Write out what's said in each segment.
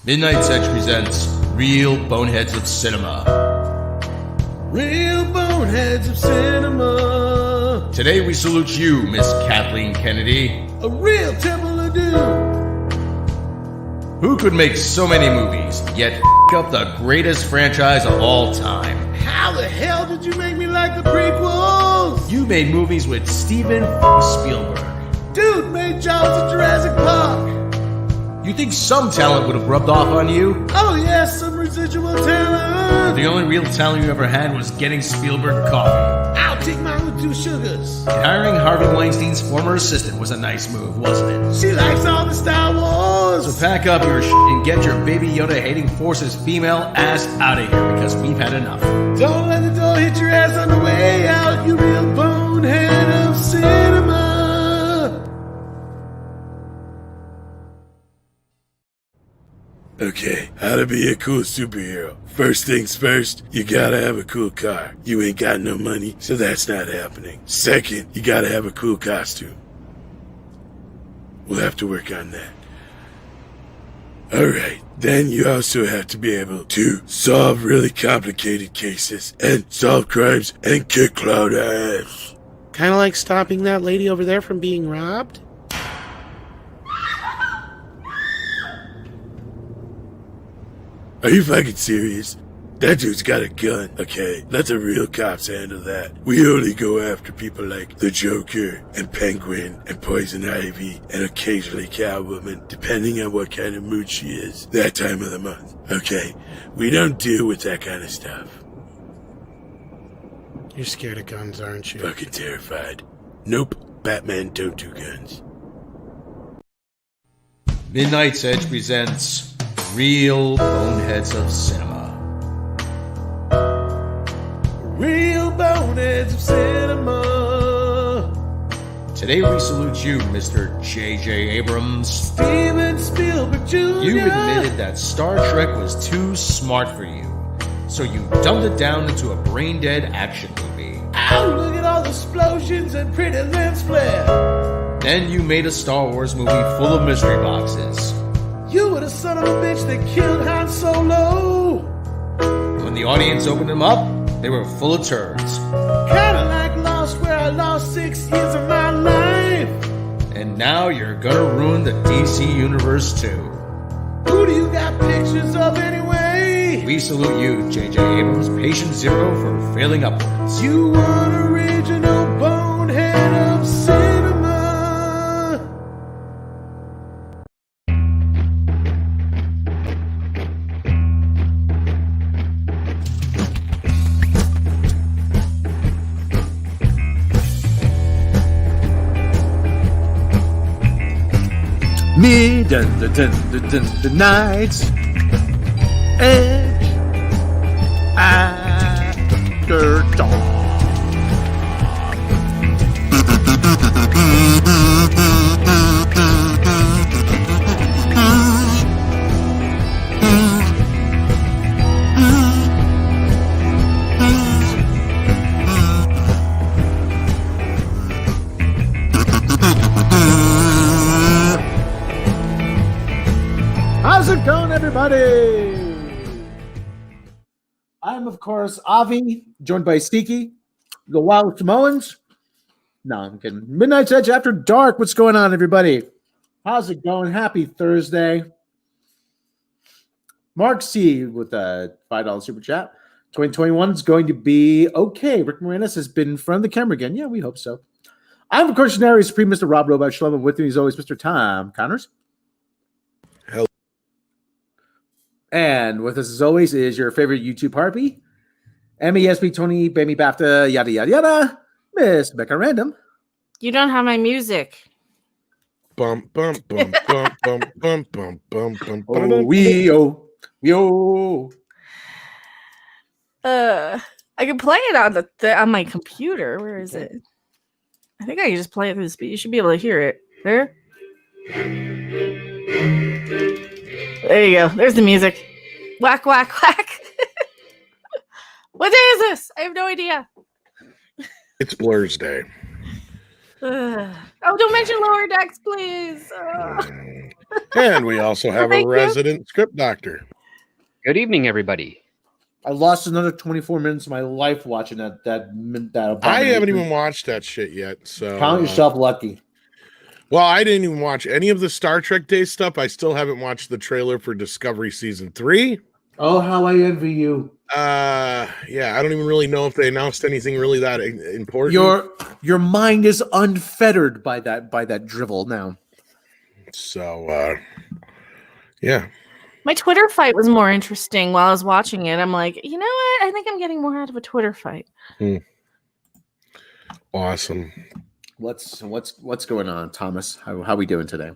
Midnight Edge presents Real Boneheads of Cinema. Real Boneheads of Cinema. Today we salute you, Miss Kathleen Kennedy. A real Temple of Doom. Who could make so many movies, yet up the greatest franchise of all time? How the hell did you make me like the prequels? You made movies with Steven Spielberg. Dude made Jaws of Jurassic Park. You think some talent would have rubbed off on you? Oh yes, some residual talent. The only real talent you ever had was getting Spielberg coffee. I'll take mine with 2 sugars. And hiring Harvey Weinstein's former assistant was a nice move, wasn't it? She likes all the Star Wars. So pack up your and get your Baby Yoda-hating forces female ass out of here, because we've had enough. Don't let the door hit your ass on the way out, you real bonehead of cinema. Okay, how to be a cool superhero. First things first, you gotta have a cool car. You ain't got no money, so that's not happening. Second, you gotta have a cool costume. We'll have to work on that. Alright, then you also have to be able to solve really complicated cases and solve crimes and kick cloud ass. Kind of like stopping that lady over there from being robbed? Are you fucking serious? That dude's got a gun, okay? Let the real cops handle that. We only go after people like the Joker and Penguin and Poison Ivy and occasionally Catwoman, depending on what kind of mood she is that time of the month, okay? We don't deal with that kind of stuff. You're scared of guns, aren't you? Fucking terrified. Nope, Batman don't do guns. Midnight Edge presents Real Boneheads of Cinema. Real Boneheads of Cinema. Today we salute you, Mr. J.J. Abrams. Steven Spielberg Jr. You admitted that Star Trek was too smart for you, so you dumbed it down into a brain-dead action movie. Oh, look at all the explosions and pretty lens flare. Then you made a Star Wars movie full of mystery boxes. You were the son of a bitch that killed Han Solo. When the audience opened them up, they were full of turds. Kinda like Lost, where I lost 6 years of my life. And now you're gonna ruin the DC Universe too. Who do you got pictures of anyway? We salute you, J.J. Abrams, patient zero for failing upwards. You an original bonehead of cinema. The night's edge after dawn. How's it going, everybody? I'm, of course, Avi, joined by Steaky, the Wild Samoans. No, I'm kidding. Midnight's Edge After Dark. What's going on, everybody? How's it going? Happy Thursday. Mark C. with a $5 super chat. 2021 is going to be okay. Rick Moranis has been in front of the camera again. Yeah, we hope so. I'm, of course, Scenario Supreme, Mr. Rob Robot Shlomo. With me, as always, Mr. Tom Connors. Hello. And with us, as always, is your favorite YouTube harpy, Emmy, ESP, Tony, Bammy, BAFTA, yada, yada, yada, Miss Becca Random. You don't have my music. Bum bum bum bum bum bum bum bum bum. Oh, yo. I can play it on on my computer. Where is it? I think I can just play it through the speed. You should be able to hear it. There. There you go. There's the music. Whack, whack, whack. What day is this? I have no idea. It's Blur's Day. Oh, don't mention Lower Decks, please. And we also have a Thank you. resident script doctor. Good evening, everybody. I lost another 24 minutes of my life watching that I abomination. haven't even watched that shit yet. So Count yourself lucky. Well, I didn't even watch any of the Star Trek Day stuff. I still haven't watched the trailer for Discovery Season 3. Oh, how I envy you. Yeah, I don't even really know if they announced anything really that important. Your mind is unfettered by that drivel now. So, yeah. My Twitter fight was more interesting while I was watching it. I'm like, you know what? I think I'm getting more out of a Twitter fight. Awesome. What's going on, Thomas? How we doing today?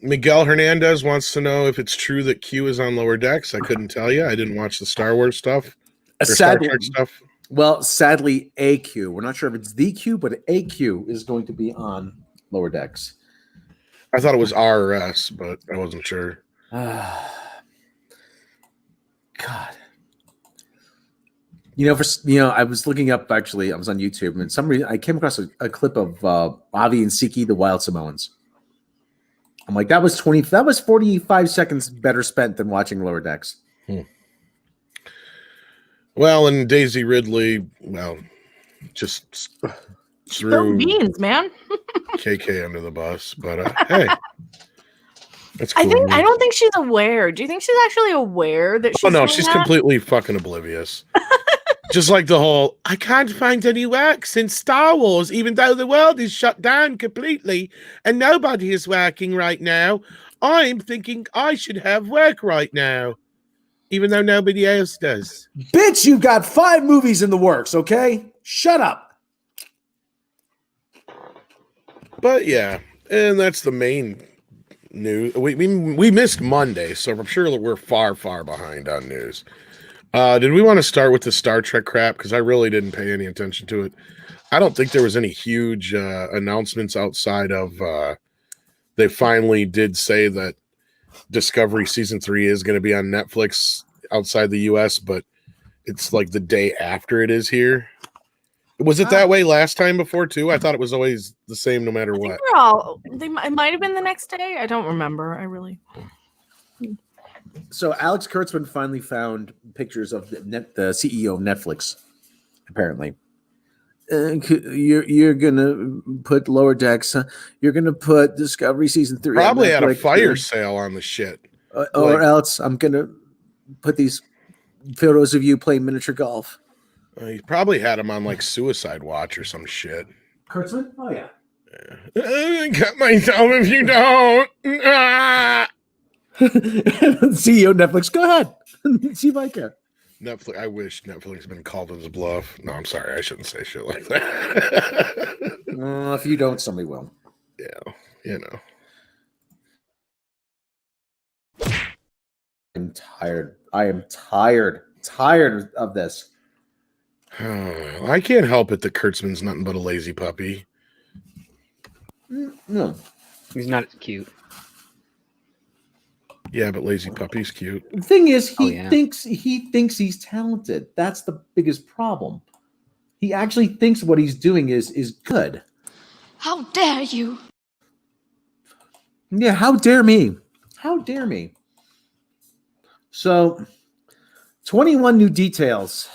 Miguel Hernandez wants to know if it's true that Q is on Lower Decks. I couldn't tell you. I didn't watch the Star Wars stuff. Star Trek stuff. Well, sadly, AQ. We're not sure if it's the Q, but AQ is going to be on Lower Decks. I thought it was RS, but I wasn't sure. God. I was looking up, actually, I was on YouTube, and some reason I came across a clip of Avi and Siki, the Wild Samoans. I'm like, that was 45 seconds better spent than watching Lower Decks. Well, and Daisy Ridley, just threw beans, man. KK under the bus, but hey. That's cool. I don't think she's aware. Do you think she's actually aware that she's she's completely fucking oblivious. Just like the whole, I can't find any work since Star Wars, even though the world is shut down completely and nobody is working right now. I'm thinking I should have work right now, even though nobody else does. Bitch, you've got 5 movies in the works, okay? Shut up. But yeah, and that's the main news. We missed Monday, so I'm sure that we're far behind on news. Did we want to start with the Star Trek crap? Because I really didn't pay any attention to it. I don't think there was any huge announcements outside of they finally did say that Discovery Season 3 is going to be on Netflix outside the US, but it's like the day after it is here. Was it that way last time before too? I thought it was always the same no matter what. It might have been the next day. I don't remember. I really. So Alex Kurtzman finally found pictures of the CEO of Netflix. Apparently, you're gonna put Lower Decks. You're gonna put Discovery Season 3. Probably had a fire sale on the shit, or else I'm gonna put these photos of you playing miniature golf. He probably had him on like Suicide Watch or some shit. Kurtzman? Oh yeah. Cut myself if you don't. CEO of Netflix, go ahead. See if I can. Netflix. I wish Netflix had been called to his bluff. No, I'm sorry. I shouldn't say shit like that. If you don't, somebody will. Yeah, you know. I'm tired. I am tired of this. I can't help it that Kurtzman's nothing but a lazy puppy. No. He's not cute. Yeah, but lazy puppy's cute. The thing is, he yeah. thinks he's talented. That's the biggest problem. He actually thinks what he's doing is good. How dare you? Yeah, how dare me? How dare me? So, 21 new details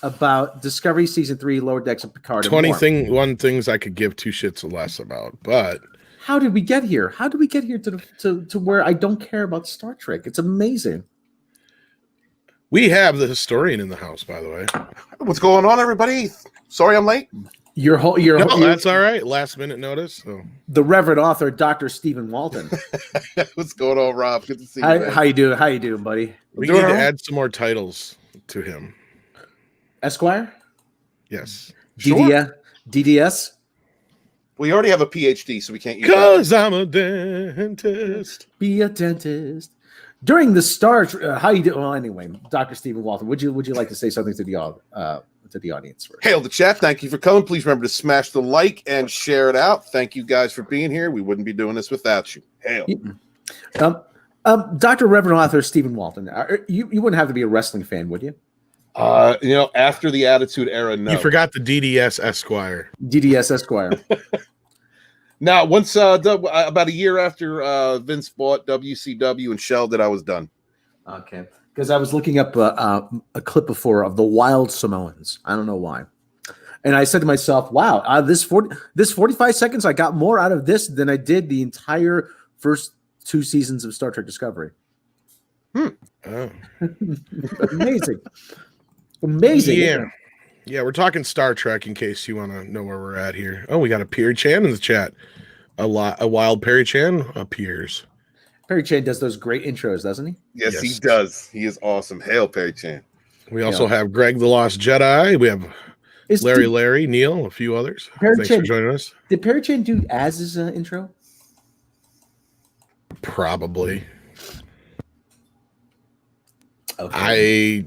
about Discovery Season 3, Lower Decks, and Picard. 21 things I could give 2 shits less about, but how did we get here? How did we get here to where I don't care about Star Trek? It's amazing. We have the historian in the house, by the way. What's going on, everybody? Sorry I'm late. That's all right. Last minute notice. So. The Reverend author, Dr. Stephen Walton. What's going on, Rob? Good to see you. How you doing? How you doing, buddy? We need to add some more titles to him. Esquire? Yes. DDS? We already have a PhD, so we can't use that. 'Cause I'm a dentist. Be a dentist. During the Star how you do? Well, anyway, Dr. Stephen Walton, would you like to say something to the audience first? Hail the chat. Thank you for coming. Please remember to smash the like and share it out. Thank you guys for being here. We wouldn't be doing this without you. Hail. Dr. Reverend author Stephen Walton, you wouldn't have to be a wrestling fan, would you? After the Attitude Era, no. You forgot the DDS Esquire. DDS Esquire. Now, once about a year after Vince bought WCW and shelved it, I was done. Okay, because I was looking up a clip before of the Wild Samoans. I don't know why, and I said to myself, "Wow, this 45 seconds, I got more out of this than I did the entire first 2 seasons of Star Trek Discovery." Oh. Amazing. Yeah. Yeah, we're talking Star Trek in case you want to know where we're at here. Oh, we got a Perry Chan in the chat. A wild Perry Chan appears. Perry Chan does those great intros, doesn't he? Yes, he does. He is awesome. Hail Perry Chan. We also have Greg the Lost Jedi. We have Larry, Neil, a few oothers. Thanks for joining us. Did Perry Chan do Az's intro? Probably. Okay.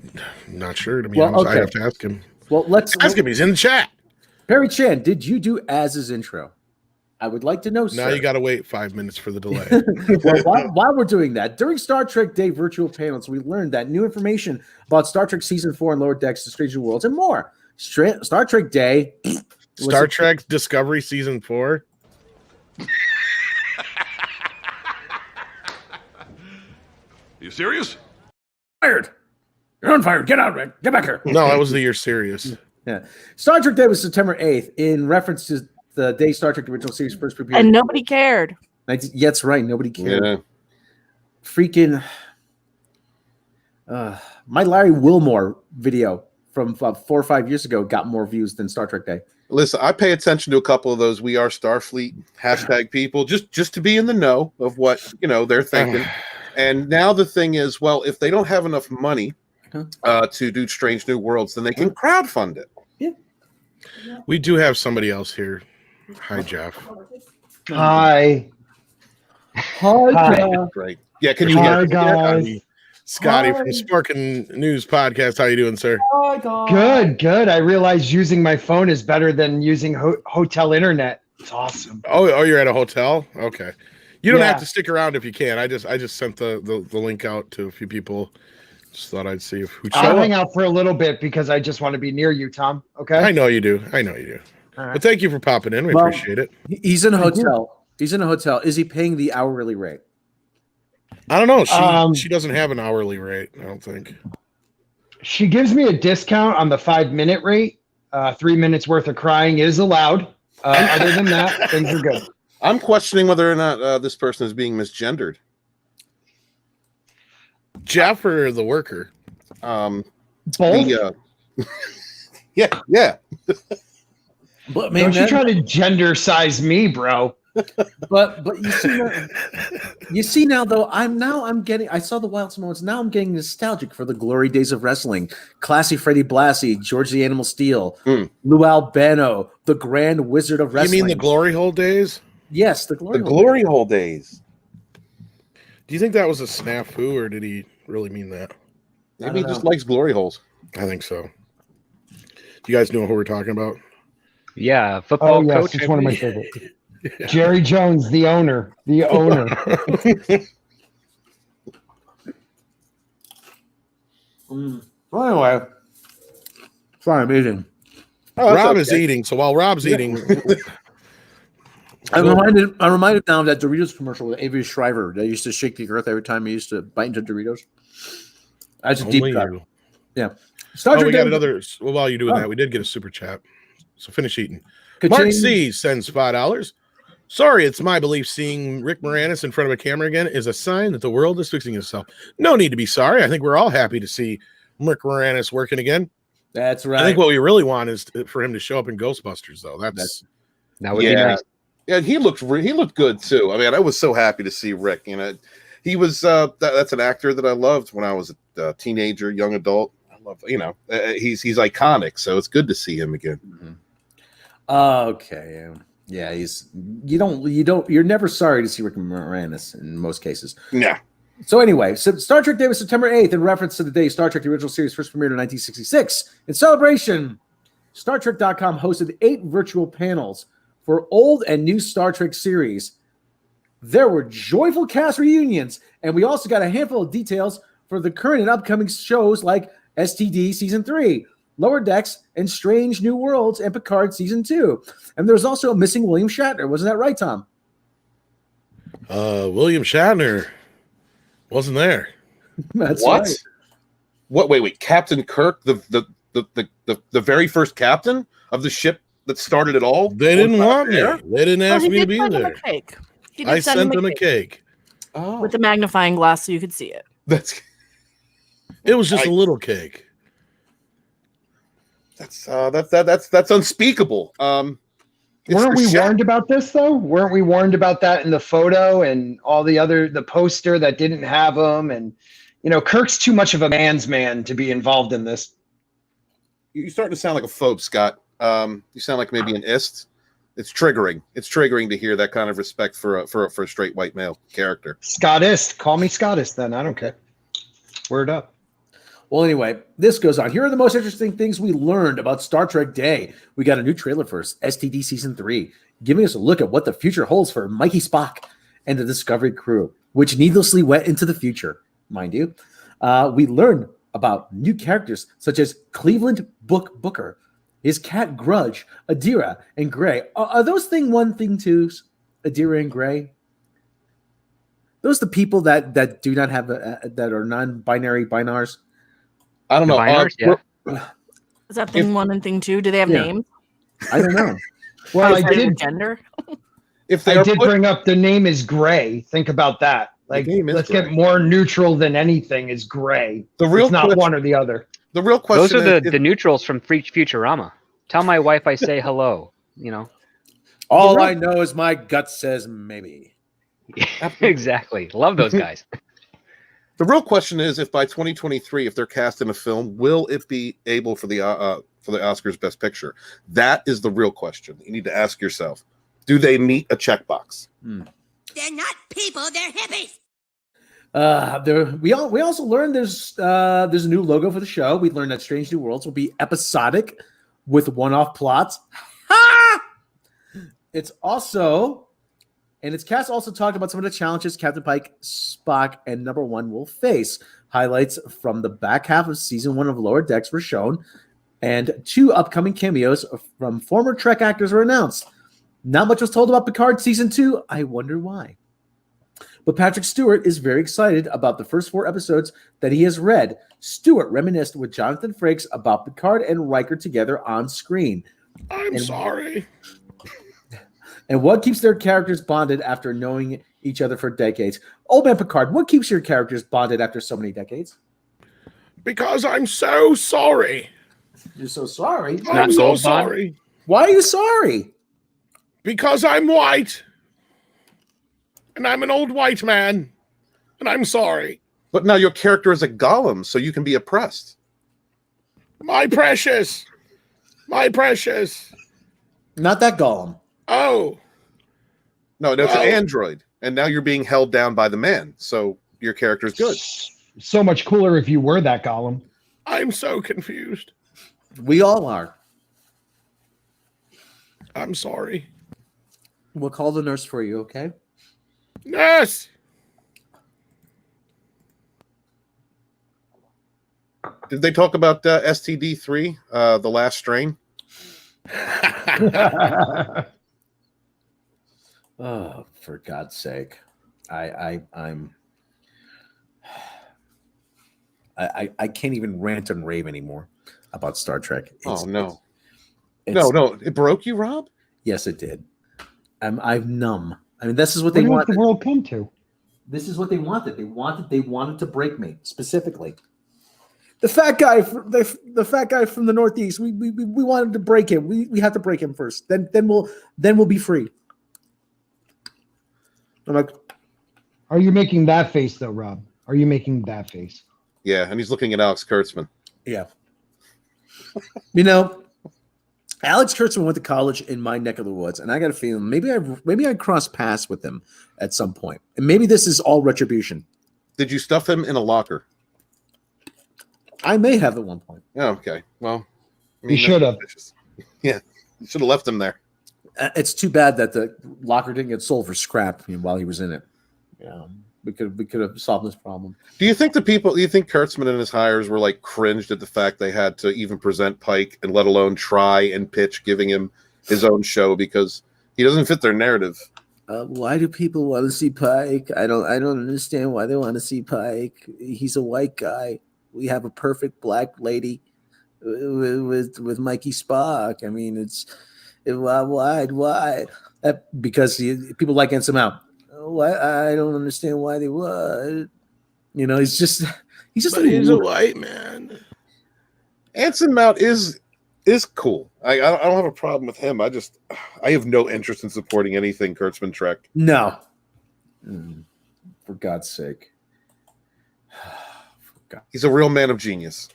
I'm not sure, to be honest. I have to ask him. Well, let's ask him. He's in the chat. Perry Chan, did you do Az's intro? I would like to know, sir. Now you got to wait 5 minutes for the delay. Well, while we're doing that, during Star Trek Day virtual panels, we learned that new information about Star Trek Season 4 and Lower Decks, The Strange New Worlds, and more. Star Trek Day. Star Trek Discovery Season 4. You serious? Fired. You're on fire. Get out, Rick. Get back here. No, that was the year serious. Yeah. Star Trek Day was September 8th in reference to the day Star Trek the original series first premiered. And nobody cared. Yeah, that's right. Nobody cared. Yeah. Freaking my Larry Wilmore video from 4 or 5 years ago got more views than Star Trek Day. Listen, I pay attention to a couple of those "We Are Starfleet" hashtag people just to be in the know of what they're thinking. And now the thing is, well, if they don't have enough money to do Strange New Worlds, then they can crowdfund it. Yeah. We do have somebody else here. Hi, Jeff. Hi. Hi. Great. Yeah, can you Hi, hear guys. Scotty from Sparkin News Podcast. How you doing, sir? Good. I realize using my phone is better than using hotel internet. It's awesome. Oh, you're at a hotel? Okay. You don't Yeah. have to stick around if you can. I just sent the link out to a few people. Just thought I'd see if who'd show I'll up. hang out for a little bit because I just want to be near you, Tom. Okay. I know you do. All All right. But thank you for popping in. We appreciate it. He's in a hotel. He's in a hotel. Is he paying the hourly rate? I don't know. She doesn't have an hourly rate, I don't think. She gives me a discount on the 5-minute rate. 3 minutes worth of crying is allowed. Other than that, things are good. I'm questioning whether or not this person is being misgendered. Jeff or the worker? Both. Yeah. But maybe Don't you try to gender size me, bro. But you see now though I saw the Wild Samoans. Now I'm getting nostalgic for the glory days of wrestling. Classy Freddie Blassie, George the Animal Steel, Lou Albano, the Grand Wizard of Wrestling. You mean the glory hole days? Yes, the glory. Glory hole days. Do you think that was a snafu, or did he really mean that? Maybe he just likes glory holes. I think so. Do you guys know who we're talking about? Yeah, football Oh, yes, coach. it's one of my favorites. Jerry Jones, the owner. Well, anyway, sorry, I'm eating. Rob is eating, so while Rob's eating, I'm reminded now of that Doritos commercial with Avery Shriver that used to shake the earth every time he used to bite into Doritos. That's a deep cut. Yeah. We got another. Well, while you doing that, we did get a super chat. So finish eating. Mark C sends $5. Sorry, it's my belief seeing Rick Moranis in front of a camera again is a sign that the world is fixing itself. No need to be sorry. I think we're all happy to see Rick Moranis working again. That's right. I think what we really want is for him to show up in Ghostbusters, though. That would be nice. Yeah, he looked good too. I mean, I was so happy to see Rick. He was that's an actor that I loved when I was a teenager, young adult. I love he's iconic, so it's good to see him again. Mm-hmm. Okay. Yeah, you're never sorry to see Rick Moranis in most cases. Yeah. So anyway, Star Trek Day was September 8th in reference to the day Star Trek the original series first premiered in 1966. In celebration, StarTrek.com hosted 8 virtual panels for old and new Star Trek series. There were joyful cast reunions, and we also got a handful of details for the current and upcoming shows like STD Season 3, Lower Decks, and Strange New Worlds, and Picard Season 2. And there's also a missing William Shatner. Wasn't that right, Tom? William Shatner wasn't there. That's What? right. What? Wait. Captain Kirk, the very first captain of the ship that started it all. They didn't want me. there? They didn't ask me to be send him there. a cake. He did I sent them a cake. Oh, with the magnifying glass so you could see it. that's It was just a little cake. that's unspeakable. Weren't we warned about this though? Weren't we warned about that in the photo and all the poster that didn't have them? And Kirk's too much of a man's man to be involved in this. You're starting to sound like a phobe, Scott. You sound like maybe an ist. It's triggering. It's triggering to hear that kind of respect for a straight white male character. Scottist. Call me Scottist then. I don't care. Word up. Well, anyway, this goes on. Here are the most interesting things we learned about Star Trek Day. We got a new trailer for STD Season 3, giving us a look at what the future holds for Mikey Spock and the Discovery crew, which needlessly went into the future, mind you. We learned about new characters such as Cleveland Booker, his cat Grudge, Adira, and Gray. Are those thing one, thing twos? Adira and Gray? Those the people that do not have that are non-binary binars? I don't know. Binars, yeah. Is that thing 1 and thing 2? Do they have names? I don't know. Well, I Outside of did. gender. If they I are did bring up the name is Gray. Think about that. Like, name is let's Gray. get more neutral than anything is Gray. The real It's not question- one or the other. the real question Those are is, the neutrals from Futurama. Tell my wife I say hello. All I know is my gut says maybe. Exactly. Love those guys. the real question is if by 2023, if they're cast in a film, will it be able for the Oscars Best Picture? That is the real question. You need to ask yourself: do they meet a checkbox? They're not people, they're hippies. We also learned there's a new logo for the show. We learned that Strange New Worlds will be episodic with one-off plots. Its cast also talked about some of the challenges Captain Pike, Spock, and Number One will face. Highlights from the back half of season 1 of Lower Decks were shown, and 2 upcoming cameos from former Trek actors were announced. Not much was told about Picard season 2. I wonder why. But Patrick Stewart is very excited about the first 4 episodes that he has read. Stewart reminisced with Jonathan Frakes about Picard and Riker together on screen. I'm sorry. And what keeps their characters bonded after knowing each other for decades? Old man Picard, what keeps your characters bonded after so many decades? Because I'm so sorry. You're so sorry. I'm so sorry. Why are you sorry? Because I'm white. And I'm an old white man. And I'm sorry. But now your character is a golem, so you can be oppressed. My precious. My precious. Not that Gollum. Oh. No, that's an android, and now you're being held down by the man. So your character's good. So much cooler if you were that Gollum. I'm so confused. We all are. I'm sorry. We'll call the nurse for you, okay? Nurse. Did they talk about STD3, the last strain? Oh, for God's sake. I can't even rant and rave anymore about Star Trek. No. No. It broke you, Rob? Yes, it did. I'm numb. I mean, this is what they What wanted. did the world come to? This is what they wanted. They wanted to break me specifically. The fat guy from the Northeast. We wanted to break him. We have to break him first. Then we'll be free. I'm like, Are you making that face though, Rob? Are you making that face? Yeah, and he's looking at Alex Kurtzman. yeah. Alex Kurtzman went to college in my neck of the woods, and I got a feeling maybe I crossed paths with him at some point, and maybe this is all retribution. Did you stuff him in a locker? I may have at one point. Oh, okay. Well, You should have. Yeah, you should have left him there. It's too bad that the locker didn't get sold for scrap while he was in it. Yeah. We could have solved this problem. Do you think Kurtzman and his hires were like cringed at the fact they had to even present Pike and let alone try and pitch giving him his own show because he doesn't fit their narrative? Why do people want to see Pike? I don't understand why they want to see Pike. He's a white guy. We have a perfect black lady with Mikey Spock. I mean, why? Because people like Anson Mount. Why? I don't understand why they would. You know, he's just a white man. Anson Mount is cool. I don't have a problem with him. I have no interest in supporting anything Kurtzman Trek. No. For God's sake. He's a real man of genius.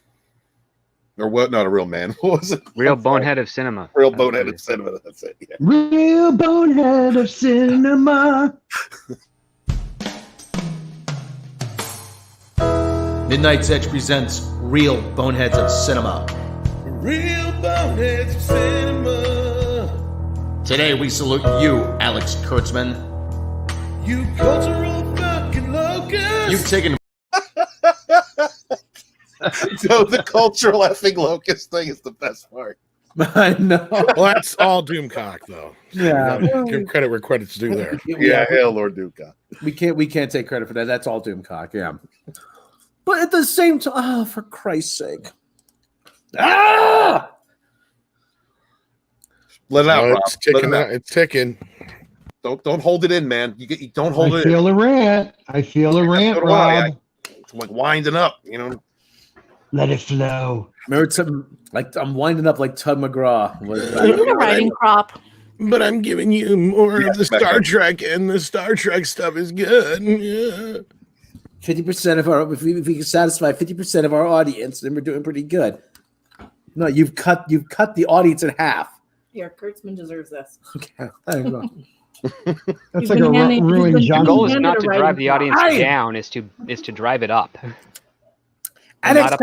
Or what? Not a real man. What was it? Real bonehead of cinema. Real bonehead of cinema. That's it. Yeah. Real bonehead of cinema. Midnight's Edge presents Real Boneheads of Cinema. Real boneheads of cinema. Today we salute you, Alex Kurtzman. You cultural fucking locust. You've taken So the cultural effing locust thing is the best part. I know. Well, that's all Doomcock, though. Yeah. Give credit where credit's due there. Yeah, hell, Lord Doomcock. We can't take credit for that. That's all Doomcock, yeah. But at the same time, for Christ's sake. Let it out, Rob. It's ticking. It's ticking. Don't hold it in, man. You don't hold it in. I feel a rant, Rob. It's like winding up, you know. Let it flow. Remember something like I'm winding up like Tug McGraw. You need a writing crop. But I'm giving you more of the Star Trek, and the Star Trek stuff is good. Yeah. 50% of our if we can satisfy 50% of our audience, then we're doing pretty good. No, you've cut the audience in half. Here, Kurtzman deserves this. Okay, there you go. That's like a ruined The John. goal is not to drive the audience down; is to drive it up. Alex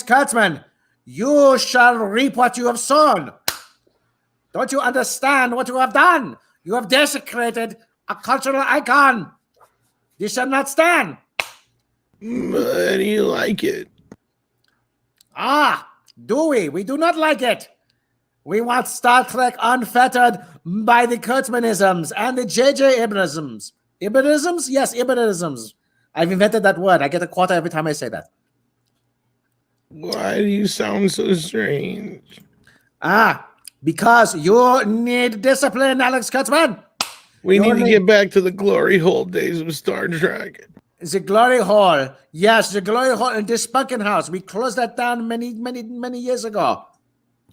Kurtzman, you shall reap what you have sown. Don't you understand what you have done? You have desecrated a cultural icon. This shall not stand. But you like it. Do we? We do not like it. We want Star Trek unfettered by the Kurtzmanisms and the J.J. Abramisms. Abramisms? Yes, Abramisms. I've invented that word. I get a quarter every time I say that. Why do you sound so strange? Because you need discipline, Alex Kurtzman. We need to get back to the glory hole days of Star Trek. The glory hole. Yes, the glory hole in this Spunkin house. We closed that down many years ago.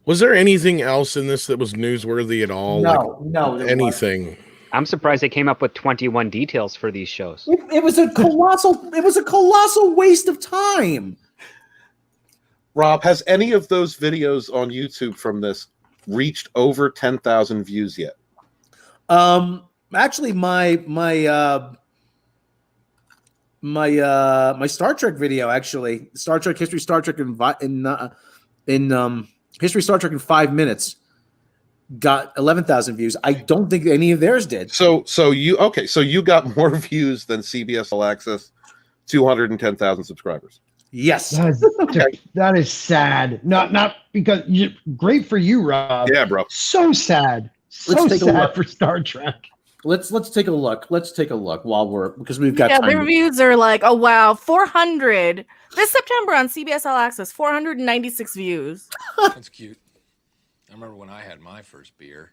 Was there anything else in this that was newsworthy at all? No. Anything. I'm surprised they came up with 21 details for these shows. It was a colossal waste of time. Rob, has any of those videos on YouTube from this reached over 10,000 views yet? Actually, my Star Trek video, actually, Star Trek History, Star Trek in History Star Trek in 5 minutes, got 11,000 views. I don't think any of theirs did. So you got more views than CBS All Access, 210,000 subscribers. Yes, that is sad. Not because great for you, Rob. Yeah, bro. So sad. So sad for Star Trek. Let's take a look. Because we've got time. The reviews are like, oh wow, 400 this September on CBS All Access, 496 views. That's cute. I remember when I had my first beer.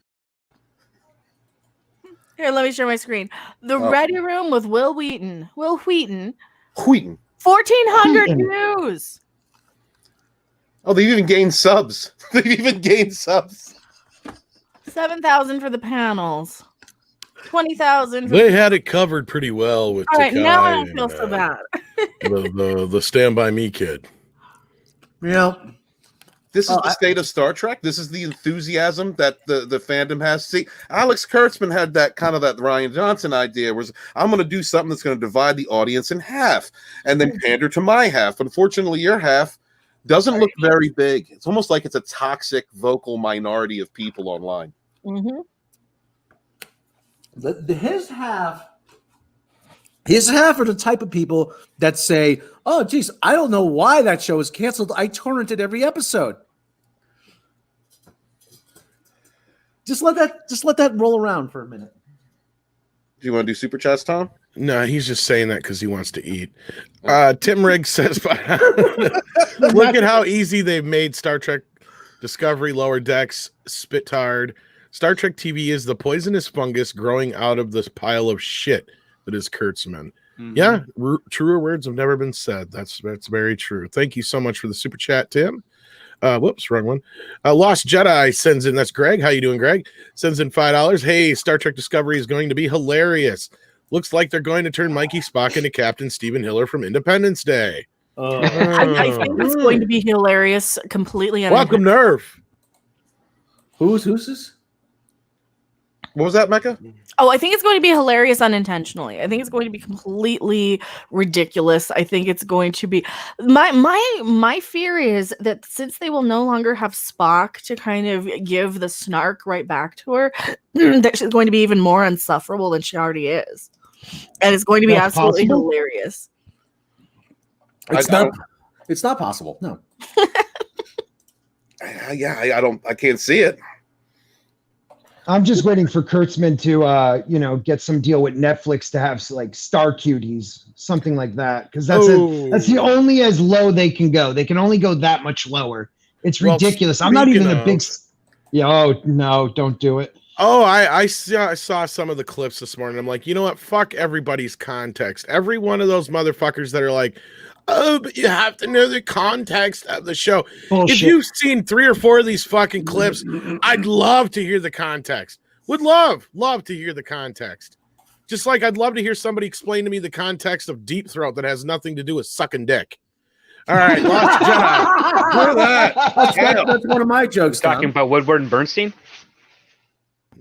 Here, let me share my screen. The Ready Room with Will Wheaton. 1,400 views. Oh, they've even gained subs. 7,000 for the panels. 20,000. They had it covered pretty well with. All right, now I don't feel so bad. the Stand By Me kid. Yeah. This is the state of Star Trek. This is the enthusiasm that the fandom has. See, Alex Kurtzman had that kind of that Ryan Johnson idea, was I'm going to do something that's going to divide the audience in half and then pander to my half. Unfortunately, your half doesn't look very big. It's almost like it's a toxic vocal minority of people online. Mm-hmm. His half His half are the type of people that say, "Oh, geez, I don't know why that show is canceled. I torrented every episode." Just let that roll around for a minute. Do you want to do super chats, Tom? No, he's just saying that because he wants to eat. Tim Riggs says, look at how easy they've made Star Trek Discovery, Lower Decks, Spitard. Star Trek TV is the poisonous fungus growing out of this pile of shit that is Kurtzman. Mm-hmm. Yeah, truer words have never been said. That's very true. Thank you so much for the super chat, Tim. Whoops, wrong one. Lost Jedi sends in. That's Greg. How you doing, Greg? Sends in $5. Hey, Star Trek Discovery is going to be hilarious. Looks like they're going to turn Mikey Spock into Captain Stephen Hiller from Independence Day. I think it's going to be hilarious. Completely. Welcome, Nerf. Who's this? What was that, Mecca? Oh, I think it's going to be hilarious unintentionally. I think it's going to be completely ridiculous. I think it's going to be my fear is that since they will no longer have Spock to kind of give the snark right back to her, that she's going to be even more insufferable than she already is. And it's going to be absolutely hilarious. It's not possible. No. I can't see it. I'm just waiting for Kurtzman to, get some deal with Netflix to have like Star Cuties, something like that, because that's the only as low they can go. They can only go that much lower. It's ridiculous. I'm not even a big. Yeah. Oh no! Don't do it. Oh, I saw some of the clips this morning. I'm like, you know what? Fuck everybody's context. Every one of those motherfuckers that are like, oh, but you have to know the context of the show. Bullshit. If you've seen 3 or 4 of these fucking clips, I'd love to hear the context. Would love to hear the context. Just like I'd love to hear somebody explain to me the context of Deep Throat that has nothing to do with sucking dick. All right, Lost Jedi. Hear that. That's one of my jokes. Talking about Woodward and Bernstein?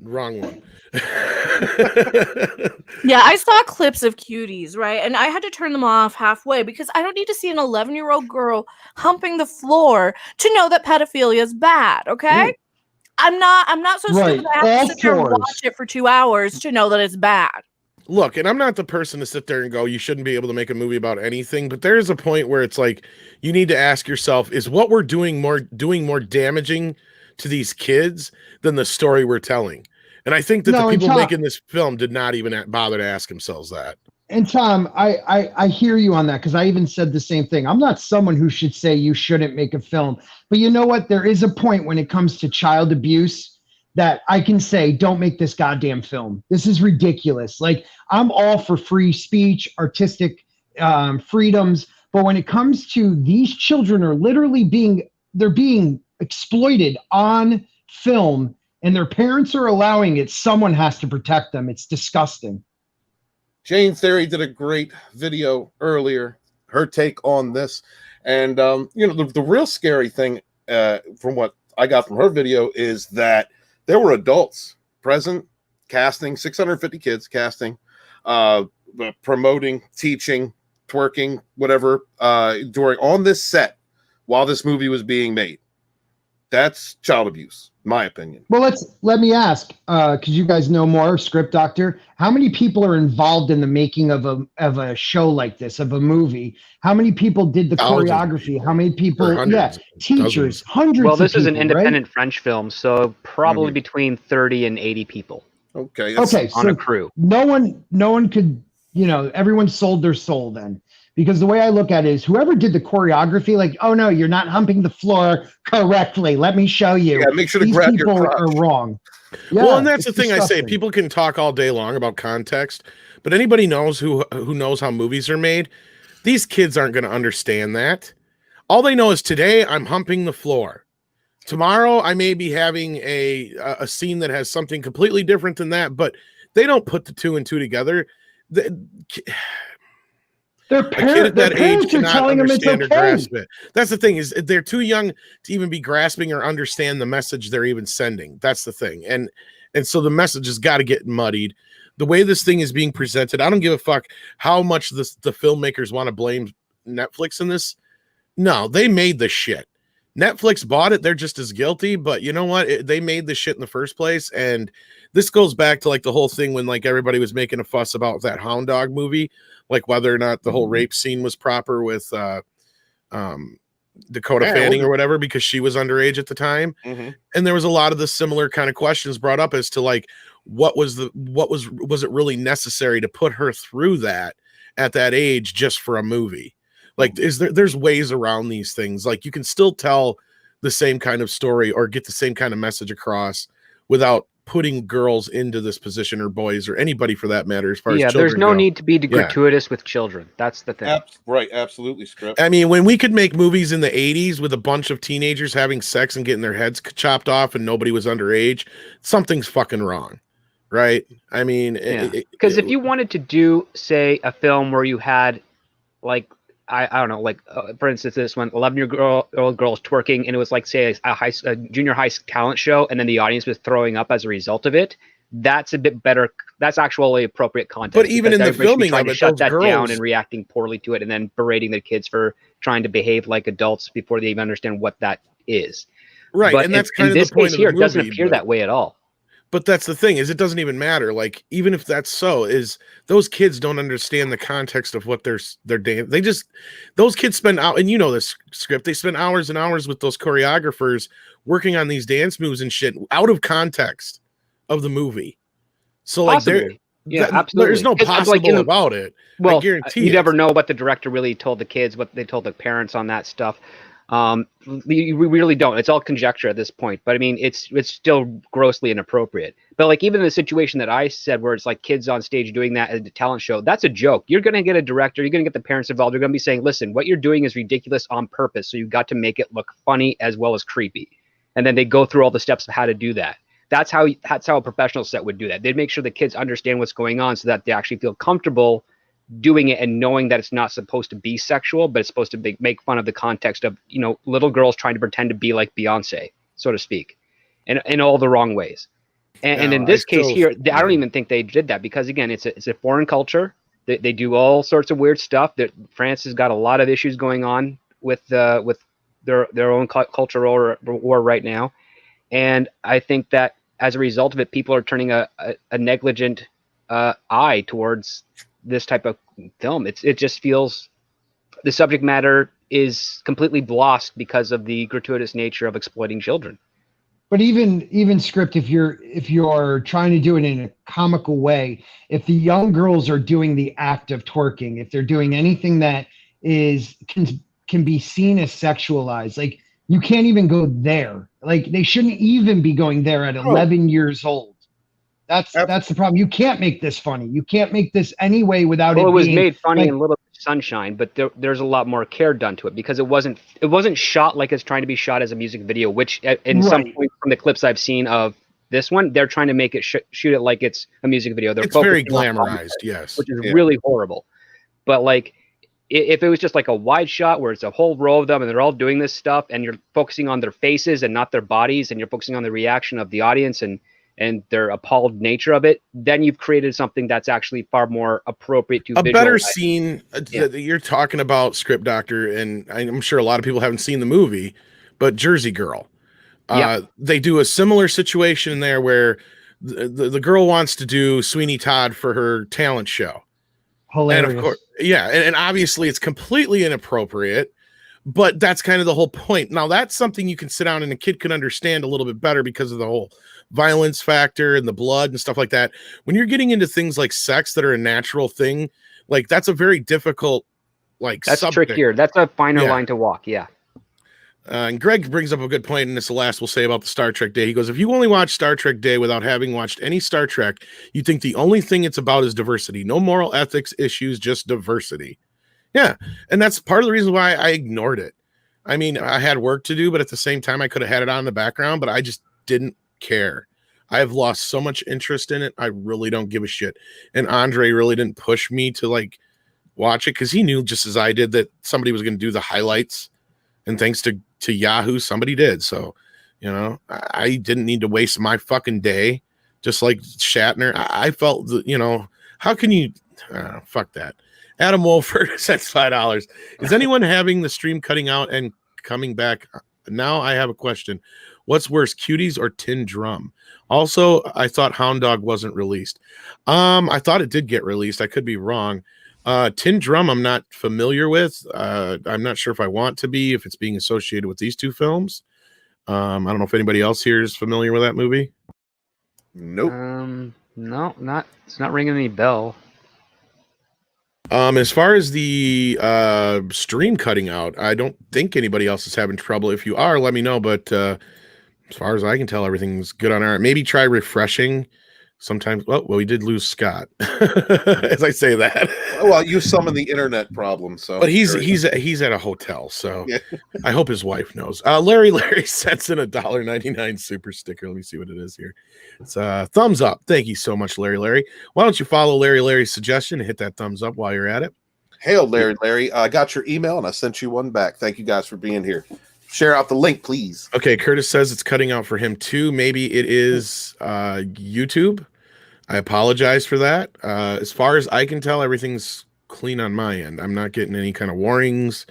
Wrong one. Yeah, I saw clips of cuties, right? And I had to turn them off halfway because I don't need to see an 11-year-old girl humping the floor to know that pedophilia is bad, okay? I'm not so stupid that I have to sit there and watch it for 2 hours to know that it's bad. Look, and I'm not the person to sit there and go, you shouldn't be able to make a movie about anything, but there's a point where it's like you need to ask yourself, is what we're doing more damaging to these kids than the story we're telling? And I think that the people making this film did not even bother to ask themselves that. And Tom, I hear you on that because I even said the same thing. I'm not someone who should say you shouldn't make a film. But you know what? There is a point when it comes to child abuse that I can say, don't make this goddamn film. This is ridiculous. Like, I'm all for free speech, artistic freedoms. But when it comes to these children are literally being exploited on film, and their parents are allowing it, someone has to protect them. It's disgusting. Jane Theory did a great video earlier, her take on this. And, the real scary thing from what I got from her video is that there were adults present, casting, 650 kids casting, promoting, teaching, twerking, whatever, on this set while this movie was being made. That's child abuse, in my opinion. Well, let me ask, because you guys know more, Script Doctor. How many people are involved in the making of a show like this, of a movie? How many people did the choreography? How many people? Teachers, hundreds. Well, this is an independent French film, so probably between 30 and 80 people. Okay. On a crew. No one could. Everyone sold their soul then. Because the way I look at it is whoever did the choreography, like, oh no, you're not humping the floor correctly. Let me show you. Yeah, make sure to These grab people your crotch. are wrong. Yeah, well, and that's the thing disgusting. I say. People can talk all day long about context, but anybody knows who knows how movies are made. These kids aren't going to understand that. All they know is today I'm humping the floor. Tomorrow I may be having a scene that has something completely different than that, but they don't put the 2 and 2 together. Their parents are telling them it's okay. Grasp it. That's the thing, is they're too young to even be grasping or understand the message they're even sending. That's the thing. And so the message has got to get muddied. The way this thing is being presented, I don't give a fuck how much the filmmakers want to blame Netflix in this. No, they made the shit. Netflix bought it. They're just as guilty, but you know what? They made the shit in the first place, and this goes back to like the whole thing when like everybody was making a fuss about that Hound Dog movie, like whether or not the whole rape scene was proper with Dakota Fanning or whatever, because she was underage at the time. And there was a lot of the similar kind of questions brought up as to like, was it really necessary to put her through that at that age just for a movie? Like, there's ways around these things. Like, you can still tell the same kind of story or get the same kind of message across without putting girls into this position, or boys, or anybody for that matter, as far as children there's no go. need to be gratuitous with children. That's the thing. Right, absolutely, Script. I mean, when we could make movies in the 80s with a bunch of teenagers having sex and getting their heads chopped off and nobody was underage, something's fucking wrong, right? I mean, because if you wanted to do, say, a film where you had, like, I don't know, like, for instance, this one, 11-year-old girls twerking, and it was like, say, a junior high talent show, and then the audience was throwing up as a result of it, that's a bit better. That's actually appropriate content. But even in the filming of it, shut that girls down and reacting poorly to it, and then berating the kids for trying to behave like adults before they even understand what that is. Right, but and that's in kind of this the point case of here, the it doesn't movie, appear that way at all. But that's the thing, is it doesn't even matter. Like, even if that's so, is those kids don't understand the context of what they're those kids spend out, and you know this, Script, they spend hours and hours with those choreographers working on these dance moves and shit out of context of the movie. So like, absolutely. There's no possible about it. Well, I guarantee you never know what the director really told the kids, what they told the parents on that stuff. We really don't. It's all conjecture at this point. But I mean, it's still grossly inappropriate. But like, even in the situation that I said, where it's like kids on stage doing that at a talent show, that's a joke. You're going to get a director. You're going to get the parents involved. They're going to be saying, listen, what you're doing is ridiculous on purpose. So you've got to make it look funny as well as creepy. And then they go through all the steps of how to do that. That's how a professional set would do that. They'd make sure the kids understand what's going on so that they actually feel comfortable doing it and knowing that it's not supposed to be sexual, but it's supposed to make fun of the context of, you know, little girls trying to pretend to be like Beyonce, so to speak, and in all the wrong ways. And in this case here, I don't even think they did that, because again, it's a foreign culture. They do all sorts of weird stuff. That France has got a lot of issues going on with their own cultural war right now. And I think that as a result of it, people are turning a negligent eye towards this type of film. It just feels the subject matter is completely lost because of the gratuitous nature of exploiting children. But even Script, if you're trying to do it in a comical way, if the young girls are doing the act of twerking, if they're doing anything that can be seen as sexualized, like, you can't even go there. Like, they shouldn't even be going there at 11 years old. That's the problem. You can't make this funny. You can't make this anyway without it was made funny in Little Sunshine, but there's a lot more care done to it, because it wasn't shot like it's trying to be shot as a music video, which in some point from the clips I've seen of this one, they're trying to make it shoot it like it's a music video. It's very glamorized, yes, which is really horrible. But like, if it was just like a wide shot where it's a whole row of them and they're all doing this stuff, and you're focusing on their faces and not their bodies, and you're focusing on the reaction of the audience and their appalled nature of it, then you've created something that's actually far more appropriate to a better scene. You're talking about, Script Doctor, and I'm sure a lot of people haven't seen the movie, but Jersey Girl. They do a similar situation there where the girl wants to do Sweeney Todd for her talent show. Hilarious. And of course, and obviously it's completely inappropriate, but that's kind of the whole point. Now, that's something you can sit down and a kid can understand a little bit better because of the whole violence factor and the blood and stuff like that. When you're getting into things like sex that are a natural thing, like, that's a very difficult, like, that's subject. trickier. That's a finer line to walk. Yeah. And Greg brings up a good point, and this is the last we'll say about the Star Trek Day. He goes, if you only watch Star Trek Day without having watched any Star Trek, you think the only thing it's about is diversity. No moral ethics issues, just diversity. Yeah, and that's part of the reason why I ignored it. I mean, I had work to do, but at the same time, I could have had it on in the background, but I just didn't care. I have lost so much interest in it. I really don't give a shit. And Andre really didn't push me to, like, watch it, because he knew just as I did that somebody was going to do the highlights. And thanks to Yahoo, somebody did. So, you know, I didn't need to waste my fucking day, just like Shatner. I felt that, you know, how can you fuck that? Adam Wolford sent $5. Is anyone having the stream cutting out and coming back now I have a question. What's worse, Cuties or Tin Drum? Also, I thought Hound Dog wasn't released. I thought it did get released. I could be wrong. Tin Drum, I'm not familiar with. I'm not sure if I want to be, if it's being associated with these two films. I don't know if anybody else here is familiar with that movie. Nope. No, it's not ringing any bell. As far as the stream cutting out, I don't think anybody else is having trouble. If you are, let me know. But as far as I can tell, everything's good on our end. Maybe try refreshing. Sometimes, well, we did lose Scott, as I say that. Well, you summoned the internet problem, so. But he's at a hotel, so yeah. I hope his wife knows. Larry sends in a $1.99 super sticker. Let me see what it is here. It's a thumbs up. Thank you so much, Larry. Why don't you follow Larry's suggestion and hit that thumbs up while you're at it? Hail, Larry. I got your email and I sent you one back. Thank you guys for being here. Share out the link, please. Okay, Curtis says it's cutting out for him too. Maybe it is YouTube. I apologize for that. As far as I can tell, everything's clean on my end. I'm not getting any kind of warnings.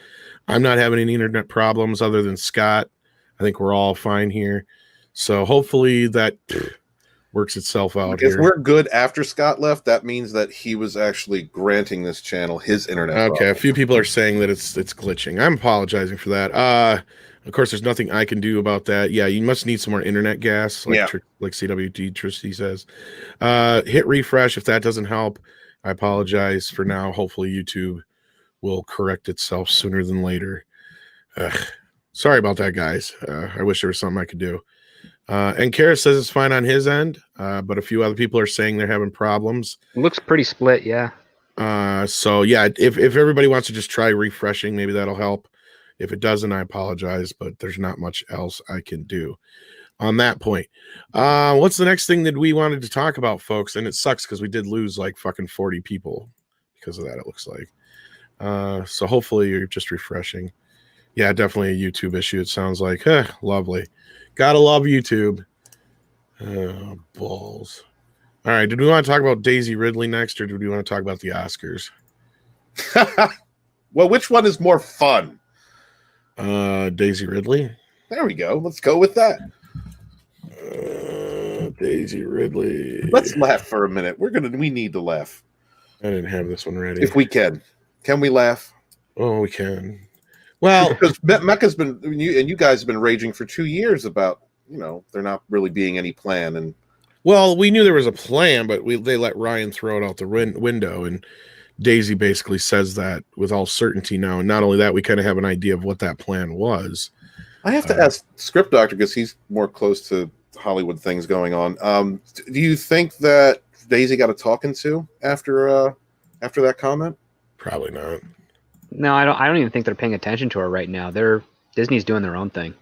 I'm not having any internet problems other than Scott. I think we're all fine here. So hopefully that works itself out. If we're good after Scott left, that means that he was actually granting this channel his internet. Okay, problem. A few people are saying that it's glitching. I'm apologizing for that. Of course, there's nothing I can do about that. Yeah, you must need some more internet gas, like CWD Tristy says. Hit refresh if that doesn't help. I apologize for now. Hopefully, YouTube will correct itself sooner than later. Sorry about that, guys. I wish there was something I could do. And Kara says it's fine on his end, but a few other people are saying they're having problems. It looks pretty split, yeah. So yeah, if everybody wants to just try refreshing, maybe that'll help. If it doesn't, I apologize, but there's not much else I can do on that point. What's the next thing that we wanted to talk about, folks? And it sucks because we did lose like fucking 40 people because of that, it looks like. So hopefully you're just refreshing. Yeah, definitely a YouTube issue, it sounds like. Lovely. Gotta love YouTube. Balls. All right, did we want to talk about Daisy Ridley next, or do we want to talk about the Oscars? Well, which one is more fun? Daisy Ridley. There we go. Let's go with that. Daisy Ridley. Let's laugh for a minute. We need to laugh. I didn't have this one ready. If we can we laugh? Oh, we can. Well, because Mecca's been, you guys have been raging for 2 years about, there not really being any plan. And well, we knew there was a plan, but they let Ryan throw it out the window, and Daisy basically says that with all certainty now. And not only that, we kind of have an idea of what that plan was. I have to ask Script Doctor, because he's more close to Hollywood things going on. Do you think that Daisy got a talking to after that comment? Probably not. No, I don't even think they're paying attention to her right now. Disney's doing their own thing.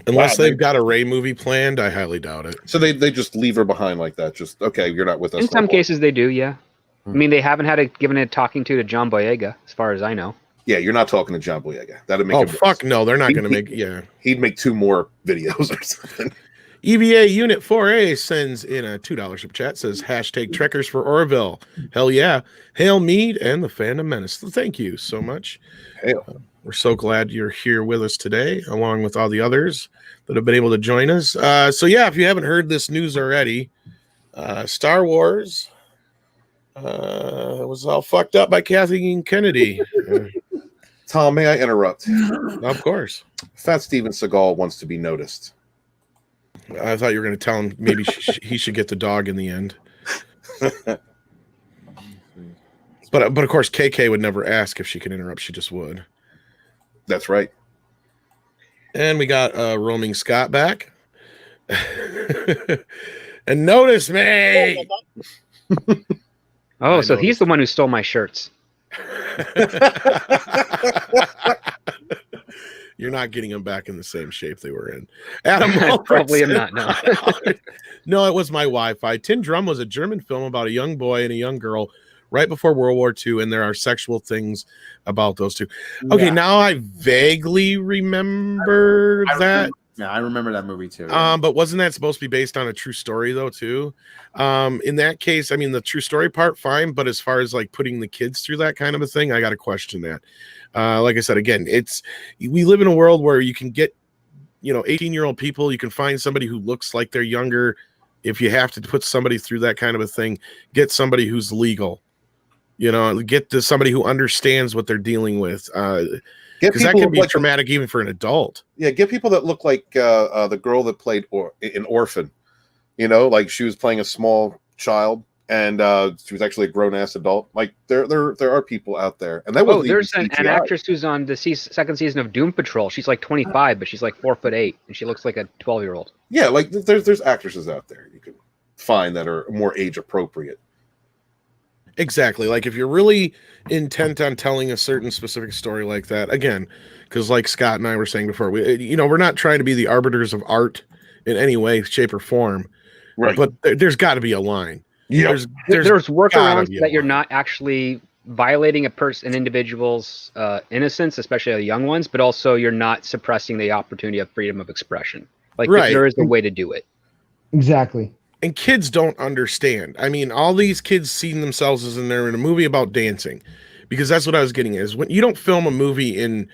Unless they've got a Ray movie planned, I highly doubt it. So they just leave her behind like that. Just, okay, you're not with us. In some cases they do, yeah. I mean, they haven't given a talking to John Boyega, as far as I know. Yeah, you're not talking to John Boyega. That'd make fuck no, they're not going to make. Yeah, he'd make 2 more videos or something. EVA Unit 4A sends in a $2 super chat. Says #Trekkers for Orville. Hell yeah, hail Mead and the Phantom Menace. Thank you so much. Hail. We're so glad you're here with us today, along with all the others that have been able to join us. So yeah, if you haven't heard this news already, Star Wars was all fucked up by Kathleen Kennedy. Tom, may I interrupt? Of course. Fat Steven Seagal wants to be noticed. I thought you were going to tell him maybe he should get the dog in the end. But of course, KK would never ask if she could interrupt. She just would. That's right. And we got Roaming Scott back. And notice me. Oh, so he's the one who stole my shirts. You're not getting them back in the same shape they were in. Adam Probably am not, no. No, it was my Wi-Fi. Tin Drum was a German film about a young boy and a young girl right before World War II, and there are sexual things about those two. Okay, now I vaguely remember that. Yeah, I remember that movie too. But wasn't that supposed to be based on a true story though too? In that case, I mean the true story part, fine, but as far as like putting the kids through that kind of a thing, I got to question that. Like I said, again, we live in a world where you can get, 18-year-old people, you can find somebody who looks like they're younger. If you have to put somebody through that kind of a thing, get somebody who's legal. Get to somebody who understands what they're dealing with. Because that can be traumatic even for an adult. Yeah, get people that look like the girl that played in Orphan. Like she was playing a small child, and she was actually a grown-ass adult. Like there are people out there, and that was there's an actress who's on the second season of Doom Patrol. She's like 25, but she's like 4'8", and she looks like a 12-year-old. Yeah, like there's actresses out there you can find that are more age appropriate. Exactly. Like if you're really intent on telling a certain specific story like that, again, because like Scott and I were saying before, we're not trying to be the arbiters of art in any way, shape, or form. Right. But there's got to be a line. Yeah. There's workarounds that you're not actually violating an individual's innocence, especially the young ones, but also you're not suppressing the opportunity of freedom of expression. Like there is a way to do it. Exactly. And kids don't understand. I mean, all these kids seeing themselves as they're in a movie about dancing, because that's what I was getting is when you don't film a movie in.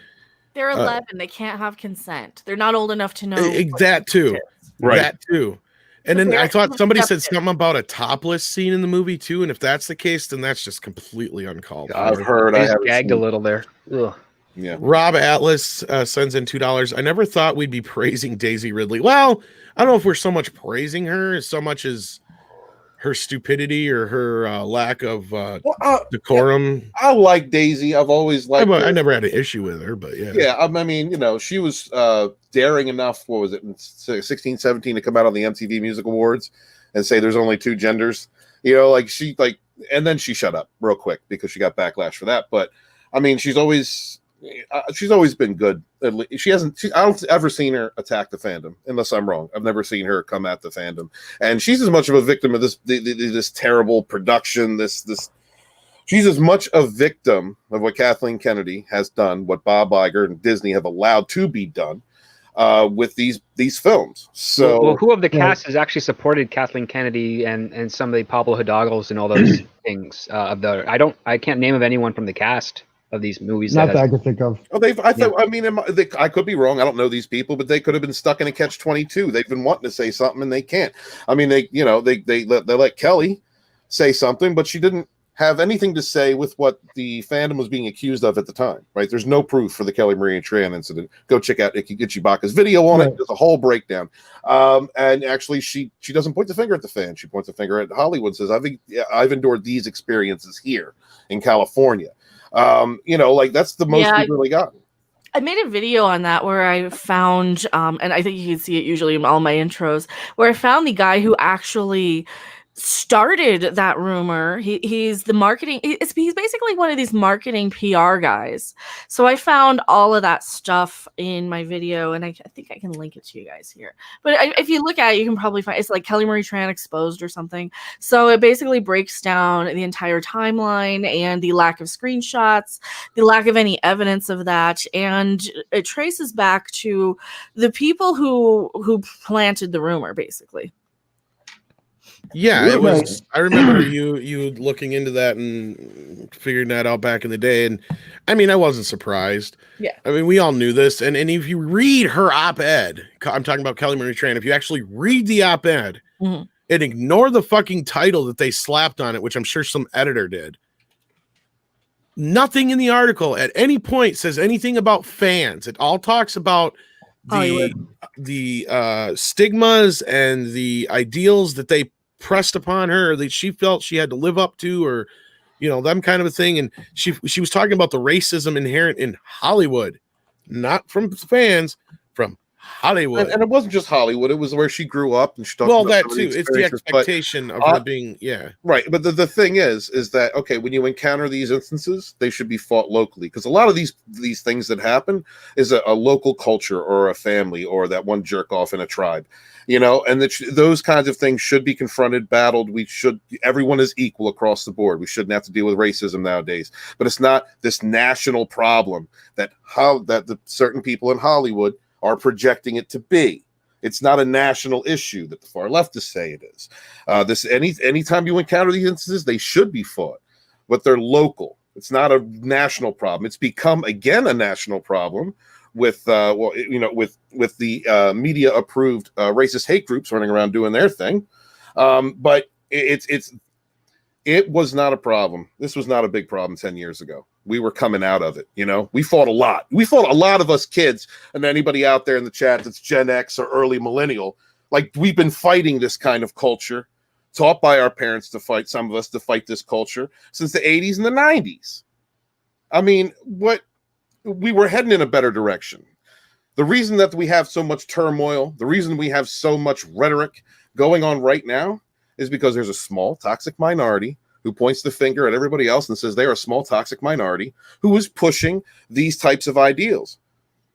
They're 11. They can't have consent. They're not old enough to know. That too. Right. That too. And then I thought somebody said something about a topless scene in the movie too. And if that's the case, then that's just completely uncalled for. I've heard. I gagged a little there. Ugh. Yeah. Rob Atlas sends in $2. I never thought we'd be praising Daisy Ridley. Well, I don't know if we're so much praising her as so much as her stupidity or her lack of decorum. I like Daisy. I've always liked her. I never had an issue with her, but yeah. Yeah, I mean, she was daring enough, what was it, in 16, 17 to come out on the MTV Music Awards and say there's only two genders. And then she shut up real quick because she got backlash for that. But, I mean, she's always been good. I don't ever seen her attack the fandom, unless I'm wrong. I've never seen her come at the fandom, and she's as much of a victim of this terrible production. She's as much a victim of what Kathleen Kennedy has done, what Bob Iger and Disney have allowed to be done with these films. So, who of the cast has actually supported Kathleen Kennedy and some of the Pablo Hidalgos and all those things? I can't name of anyone from the cast of these movies. Not that I could think of. I could be wrong. I don't know these people, but they could have been stuck in a catch-22. They've been wanting to say something and they can't. I mean, they let Kelly say something, but she didn't have anything to say with what the fandom was being accused of at the time, right? There's no proof for the Kelly Marie Tran incident. Go check out Ikigichi Baka's video on it. There's a whole breakdown. And actually, she doesn't point the finger at the fan. She points the finger at Hollywood, says, I've endured these experiences here in California. That's the most we've really gotten. I made a video on that where I found, and I think you can see it usually in all my intros, where I found the guy who actually started that rumor. He's the marketing. He's basically one of these marketing PR guys. So I found all of that stuff in my video, and I think I can link it to you guys here. But if you look at it, you can probably find it's like Kelly Marie Tran exposed or something. So it basically breaks down the entire timeline and the lack of screenshots, the lack of any evidence of that, and it traces back to the people who planted the rumor, basically. Yeah, it was. I remember you looking into that and figuring that out back in the day, and I mean, I wasn't surprised. Yeah, I mean, we all knew this, and if you read her op-ed, I'm talking about Kelly Marie Tran. If you actually read the op-ed and ignore the fucking title that they slapped on it, which I'm sure some editor did, nothing in the article at any point says anything about fans. It all talks about the stigmas and the ideals that they pressed upon her that she felt she had to live up to, or them kind of a thing. And she was talking about the racism inherent in Hollywood, not from fans, from Hollywood. And it wasn't just Hollywood, it was where she grew up, and she talked about that too. It's the expectation of her being right. But the thing is that okay, when you encounter these instances, they should be fought locally, because a lot of these things that happen is a local culture or a family or that one jerk off in a tribe, and those kinds of things should be confronted, battled. Everyone is equal across the board. We shouldn't have to deal with racism nowadays, but it's not this national problem that the certain people in Hollywood are projecting it to be. It's not a national issue that the far leftists say it is. Anytime you encounter these instances, they should be fought, but they're local. It's not a national problem. It's become again a national problem with with the media approved racist hate groups running around doing their thing. But it was not a problem. This was not a big problem 10 years ago. We were coming out of it. We fought a lot. We fought a lot of us kids, and anybody out there in the chat that's Gen X or early millennial, like we've been fighting this kind of culture, taught by our parents to fight, some of us to fight this culture since the 80s and the 90s. I mean, we were heading in a better direction. The reason that we have so much turmoil, the reason we have so much rhetoric going on right now is because there's a small toxic minority who points the finger at everybody else and says they're a small toxic minority who is pushing these types of ideals.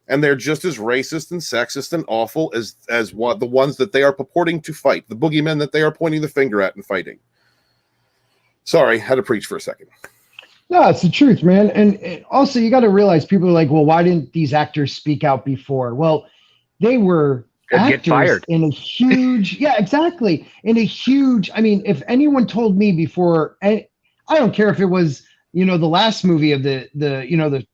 And they're just as racist and sexist and awful as what the ones that they are purporting to fight, the boogeymen that they are pointing the finger at and fighting. Sorry, had to preach for a second. No, it's the truth, man. And also, you got to realize people are like, well, why didn't these actors speak out before? Well, they were Get fired in a huge, yeah, exactly. In a huge, I mean, if anyone told me before, I don't care if it was, the last movie of the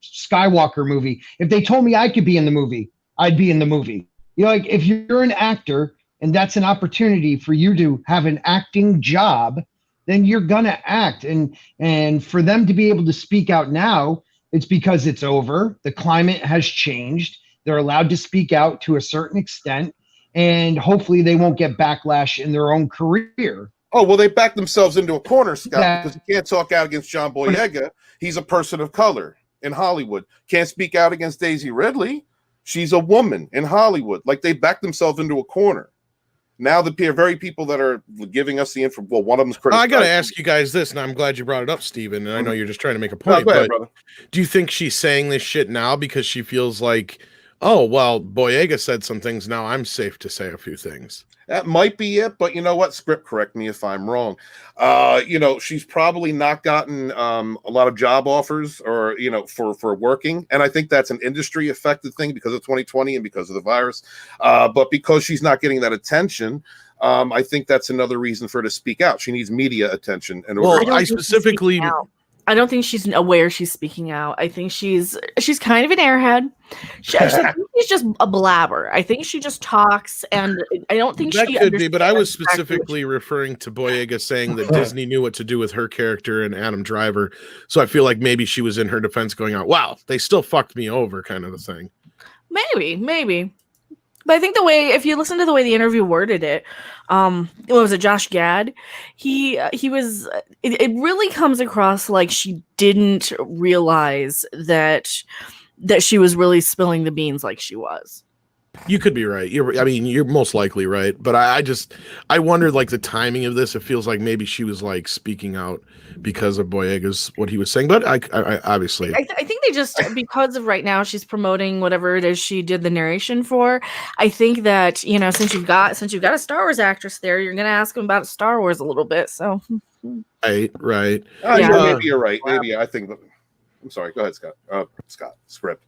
Skywalker movie, if they told me I could be in the movie, I'd be in the movie. Like if you're an actor and that's an opportunity for you to have an acting job, then you're gonna act. And for them to be able to speak out now, it's because it's over. The climate has changed. They're allowed to speak out to a certain extent, and hopefully they won't get backlash in their own career. Oh, well, they backed themselves into a corner, Scott, because you can't talk out against John Boyega. He's a person of color in Hollywood. Can't speak out against Daisy Ridley. She's a woman in Hollywood. Like, they backed themselves into a corner. Now the very people that are giving us the info, well, one of them's critical. I got to ask you guys this, and I'm glad you brought it up, Steven, and I know you're just trying to make a point, go ahead, but brother. Do you think she's saying this shit now because she feels like, oh, well, Boyega said some things, now I'm safe to say a few things? That might be it, but you know what? Script correct me if I'm wrong. She's probably not gotten a lot of job offers or, for working. And I think that's an industry affected thing because of 2020 and because of the virus. But because she's not getting that attention, I think that's another reason for her to speak out. She needs media attention. I don't think she's aware she's speaking out. I think she's kind of an airhead. I think she's just a blabber. I think she just talks, and I don't think that she could be. But I was exactly specifically referring to Boyega saying that Disney knew what to do with her character and Adam Driver. So I feel like maybe she was in her defense going out, wow, they still fucked me over kind of a thing. Maybe. But I think if you listen to the way the interview worded it, what was it, Josh Gad? It really comes across like she didn't realize that she was really spilling the beans like she was. You could be right. You're most likely right. But I wondered like the timing of this. It feels like maybe she was like speaking out because of Boyega's what he was saying. But I obviously, I think they just, because of right now she's promoting whatever it is she did the narration for. I think that since you've got a Star Wars actress there, you're gonna ask them about Star Wars a little bit. So right. Maybe you're right. Maybe I think. I'm sorry. Go ahead, Scott. Scott, script.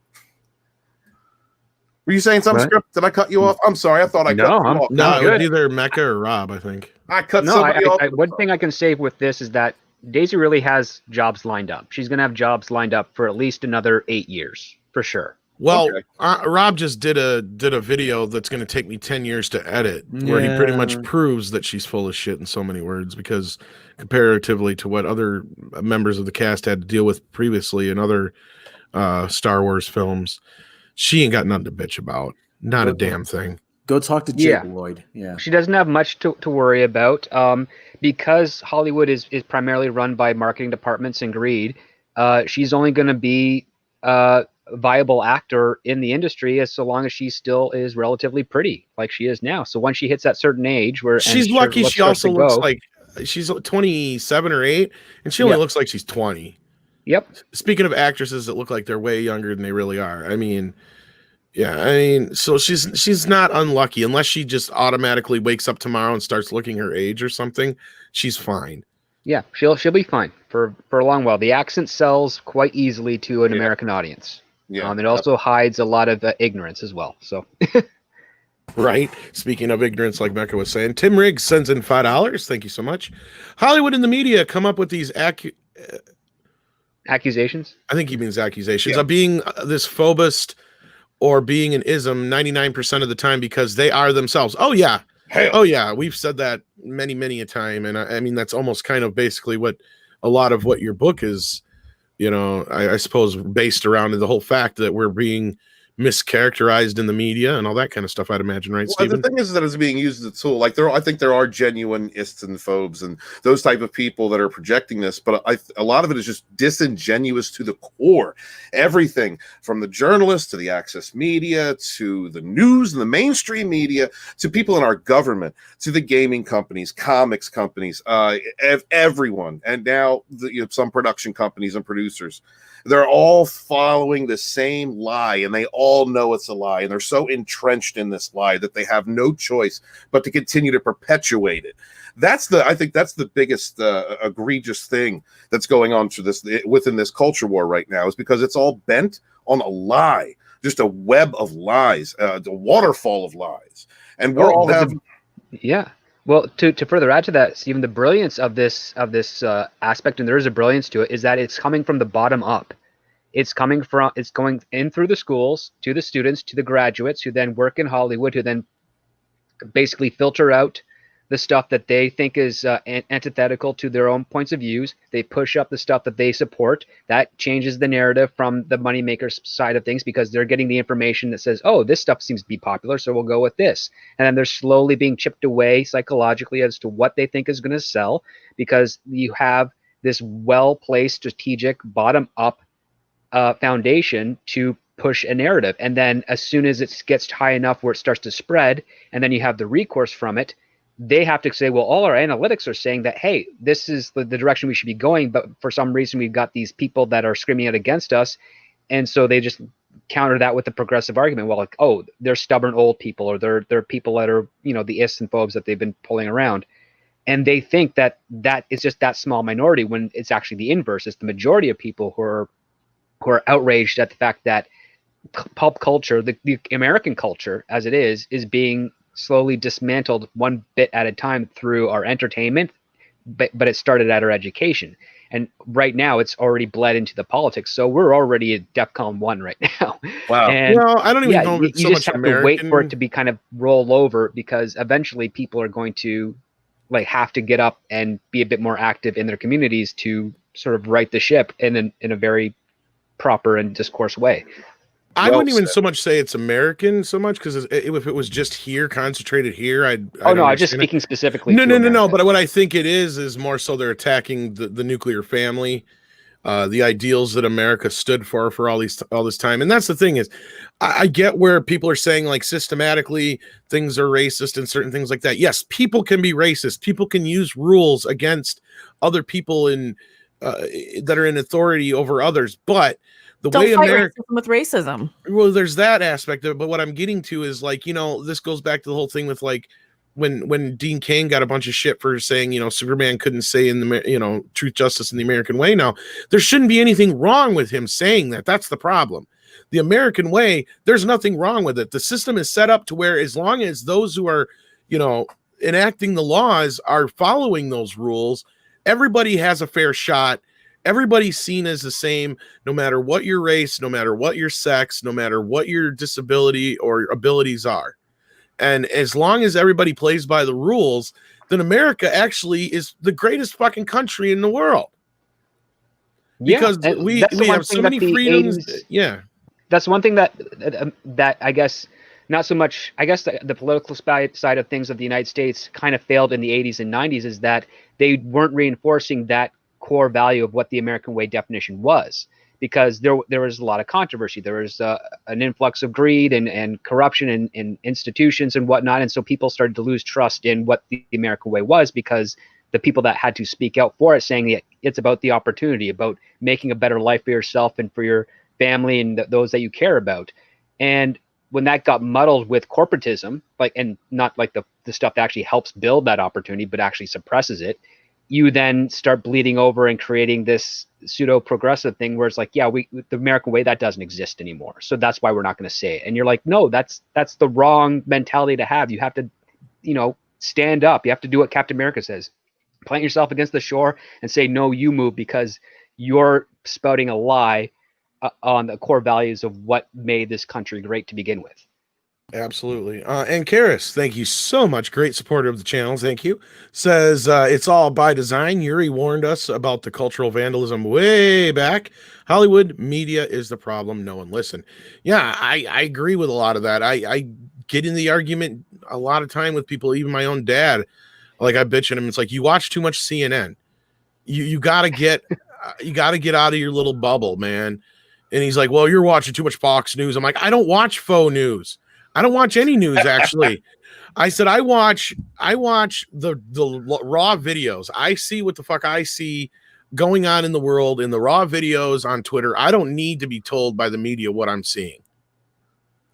Were you saying something, Script? Did I cut you off? I'm sorry. I thought I cut you off. No, it was either Mecca or Rob, I think. I cut somebody off. One thing I can say with this is that Daisy really has jobs lined up. She's going to have jobs lined up for at least another 8 years, for sure. Well, okay. Rob just did a video that's going to take me 10 years to edit, where he pretty much proves that she's full of shit in so many words, because comparatively to what other members of the cast had to deal with previously in other Star Wars films, she ain't got nothing to bitch about. Not a damn thing. Go talk to Jake Lloyd. Yeah. She doesn't have much to worry about because Hollywood is primarily run by marketing departments and greed. She's only going to be a viable actor in the industry so long as she still is relatively pretty like she is now. So once she hits that certain age where she's lucky, she also looks like she's 27 or 8 and she only looks like she's 20. Yep. Speaking of actresses that look like they're way younger than they really are. So she's not unlucky unless she just automatically wakes up tomorrow and starts looking her age or something. She's fine. Yeah, she'll be fine for a long while. The accent sells quite easily to an American audience. Yeah. It also hides a lot of ignorance as well. So, Right. Speaking of ignorance, like Becca was saying, Tim Riggs sends in $5. Thank you so much. Hollywood and the media come up with these accusations. I think he means accusations Yeah. of being this phobist or being an ism 99% of the time because they are themselves. Oh yeah. Hell. Oh yeah. We've said that many a time. And I mean, that's almost kind of basically what a lot of what your book is, I suppose based around the whole fact that we're being mischaracterized in the media and all that kind of stuff, I'd imagine, right, Well, Stephen? the thing is that it's being used as a tool. Like I think there are genuine ists and phobes and those type of people that are projecting this, but a lot of it is just disingenuous to the core. Everything from the journalists to the access media to the news and the mainstream media to people in our government to the gaming companies, comics companies, everyone, and now some production companies and producers. They're all following the same lie, and they all know it's a lie, and they're so entrenched in this lie that they have no choice but to continue to perpetuate it. I think that's the biggest egregious thing that's going on within this culture war right now, is because it's all bent on a lie, just a web of lies, the waterfall of lies, and we're all having. Yeah. Well, to further add to that, Stephen, the brilliance of this aspect, and there is a brilliance to it, is that it's coming from the bottom up. It's going in through the schools to the students, to the graduates who then work in Hollywood, who then basically filter out the stuff that they think is antithetical to their own points of views. They push up the stuff that they support. That changes the narrative from the moneymakers side of things because they're getting the information that says, oh, this stuff seems to be popular, so we'll go with this. And then they're slowly being chipped away psychologically as to what they think is going to sell, because you have this well-placed strategic bottom-up foundation to push a narrative. And then as soon as it gets high enough where it starts to spread, and then you have the recourse from it, they have to say, well, all our analytics are saying that, hey, this is the direction we should be going, but for some reason we've got these people that are screaming out against us. And so they just counter that with the progressive argument. Well, like, oh, they're stubborn old people, or they're people that are, the ists and phobes that they've been pulling around. And they think that is just that small minority, when it's actually the inverse. It's the majority of people who are outraged at the fact that pulp culture, the American culture as it is being slowly dismantled one bit at a time through our entertainment, but it started at our education. And right now it's already bled into the politics. So we're already at DEFCON 1 right now. Wow. And well, I don't even know if you it's so just much have American. to wait for it to be kind of roll over, because eventually people are going to have to get up and be a bit more active in their communities to sort of right the ship in a very proper and discourse way. I wouldn't even so much say it's American so much, because if it was just here, concentrated here, I was just speaking specifically. No. But what I think it is more so they're attacking the nuclear family, the ideals that America stood for all this time. And that's the thing is, I get where people are saying like systematically things are racist and certain things like that. Yes, people can be racist. People can use rules against other people that are in authority over others, but Don't way fight America racism with racism. Well, there's that aspect of it, but what I'm getting to is like, this goes back to the whole thing with like when Dean Cain got a bunch of shit for saying, Superman couldn't say in the, truth, justice, and the American way. Now, there shouldn't be anything wrong with him saying that. That's the problem. The American way, there's nothing wrong with it. The system is set up to where as long as those who are, enacting the laws are following those rules, everybody has a fair shot. Everybody's seen as the same, no matter what your race, no matter what your sex, no matter what your disability or abilities are. And as long as everybody plays by the rules, then America actually is the greatest fucking country in the world. Because we have so many freedoms. 80s, yeah. That's one thing that I guess not so much, I guess the political side of things of the United States kind of failed in the 80s and 90s, is that they weren't reinforcing that core value of what the American way definition was, because there was a lot of controversy. There was an influx of greed and corruption in institutions and whatnot. And so people started to lose trust in what the American way was, because the people that had to speak out for it, saying that it's about the opportunity, about making a better life for yourself and for your family and those that you care about. And when that got muddled with corporatism, and not like the stuff that actually helps build that opportunity, but actually suppresses it, you then start bleeding over and creating this pseudo progressive thing where it's like, yeah, the American way, that doesn't exist anymore. So that's why we're not going to say it. And you're like, no, that's the wrong mentality to have. You have to, stand up. You have to do what Captain America says. Plant yourself against the shore and say, no, you move, because you're spouting a lie on the core values of what made this country great to begin with. Absolutely. And Karis, thank you so much. Great supporter of the channel. Thank you. Says, it's all by design. Yuri warned us about the cultural vandalism way back. Hollywood media is the problem. No one listened. Yeah, I agree with a lot of that. I get in the argument a lot of time with people, even my own dad. Like, I bitch at him. It's like, you watch too much CNN. You got to get out of your little bubble, man. And he's like, well, you're watching too much Fox News. I'm like, I don't watch faux news. I don't watch any news, actually. I said, I watch the raw videos. I see what the fuck I see going on in the world in the raw videos on Twitter. I don't need to be told by the media what I'm seeing.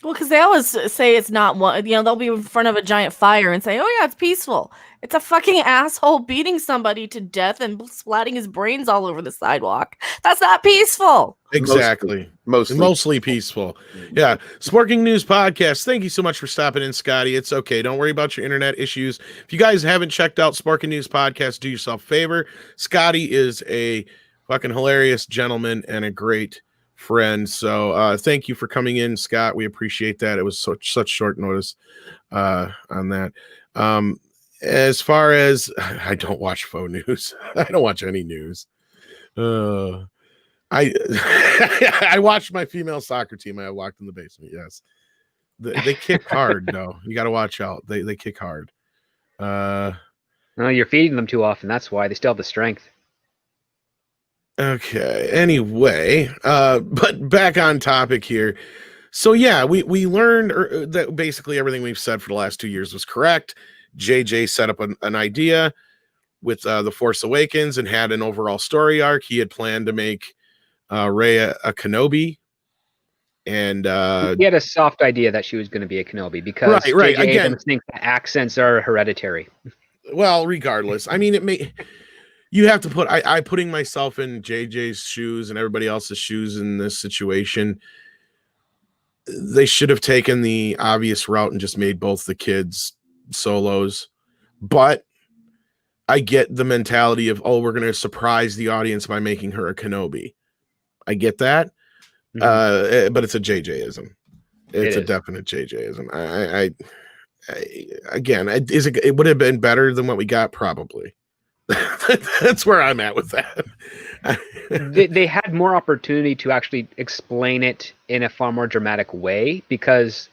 Well, because they always say it's not one, they'll be in front of a giant fire and say, oh yeah, it's peaceful. It's a fucking asshole beating somebody to death and splatting his brains all over the sidewalk. That's not peaceful. Exactly. Mostly peaceful. Yeah. Sporking News Podcast. Thank you so much for stopping in, Scotty. It's okay. Don't worry about your internet issues. If you guys haven't checked out Sporking News Podcast, do yourself a favor. Scotty is a fucking hilarious gentleman and a great friend. So thank you for coming in, Scott. We appreciate that. It was such short notice on that. As far as I don't watch faux news. I don't watch any news. I watched my female soccer team. I walked in the basement. Yes, they kick hard though. You got to watch out. They kick hard. No, you're feeding them too often. That's why they still have the strength. Okay. Anyway, but back on topic here. So yeah, we learned that basically everything we've said for the last 2 years was correct. JJ set up an idea with The Force Awakens and had an overall story arc. He had planned to make Rey a Kenobi, and he had a soft idea that she was going to be a Kenobi because right. JJ Abrams thinks that accents are hereditary. Well, regardless, I mean, you have to put I putting myself in JJ's shoes and everybody else's shoes in this situation. They should have taken the obvious route and just made both the kids solos, but I get the mentality of, oh, we're going to surprise the audience by making her a Kenobi. I get that. But it's a JJ-ism. It's a definite JJ-ism. It would have been better than what we got, probably. That's where I'm at with that. They had more opportunity to actually explain it in a far more dramatic way, because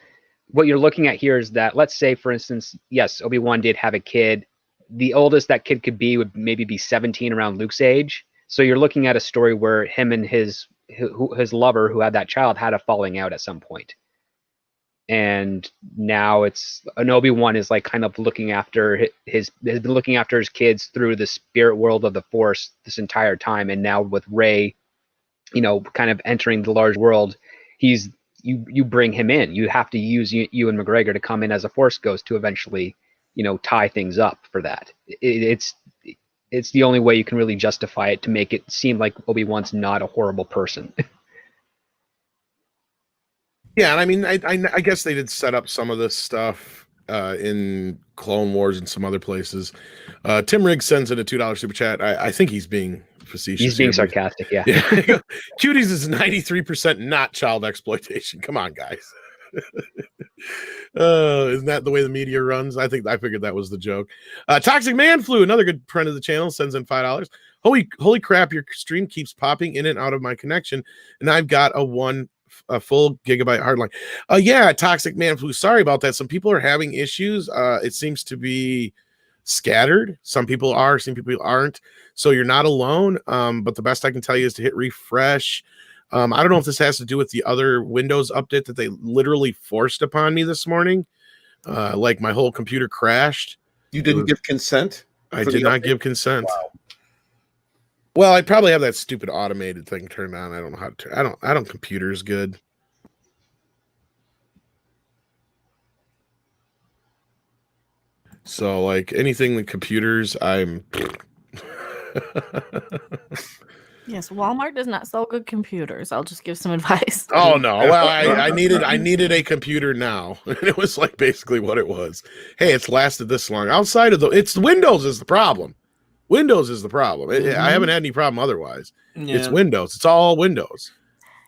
what you're looking at here is that, let's say, for instance, yes, Obi-Wan did have a kid. The oldest that kid could be would maybe be 17, around Luke's age. So you're looking at a story where him and his lover who had that child had a falling out at some point. And now it's an Obi-Wan is like kind of looking after has been looking after his kids through the spirit world of the Force this entire time. And now with Rey, kind of entering the large world, you bring him in. You have to use Ewan McGregor to come in as a Force ghost to eventually, tie things up for that. It's the only way you can really justify it, to make it seem like Obi-Wan's not a horrible person. Yeah, and I mean, I guess they did set up some of this stuff in Clone Wars and some other places. Tim Riggs sends in a $2 super chat. I think he's being facetious. He's being sarcastic, yeah. Cuties is 93% not child exploitation. Come on, guys. Isn't that the way the media runs? I figured that was the joke. Toxic Man Flu, another good friend of the channel, sends in $5. Holy crap, your stream keeps popping in and out of my connection, and I've got a full gigabyte hardline. Yeah, Toxic Man Flu. Sorry about that. Some people are having issues. It seems to be scattered. Some people are, some people aren't. So you're not alone. But the best I can tell you is to hit refresh. I don't know if this has to do with the other Windows update that they literally forced upon me this morning. Like my whole computer crashed. You didn't give consent? I did not give consent. Wow. Well, I probably have that stupid automated thing turned on. I don't know how to I don't computers good. So like anything with computers, I'm Yes, Walmart does not sell good computers. I'll just give some advice. Oh no! Well, I needed a computer now, and it was like basically what it was. Hey, it's lasted this long. Outside of it's Windows is the problem. Windows is the problem. I haven't had any problem otherwise. Yeah. It's Windows. It's all Windows.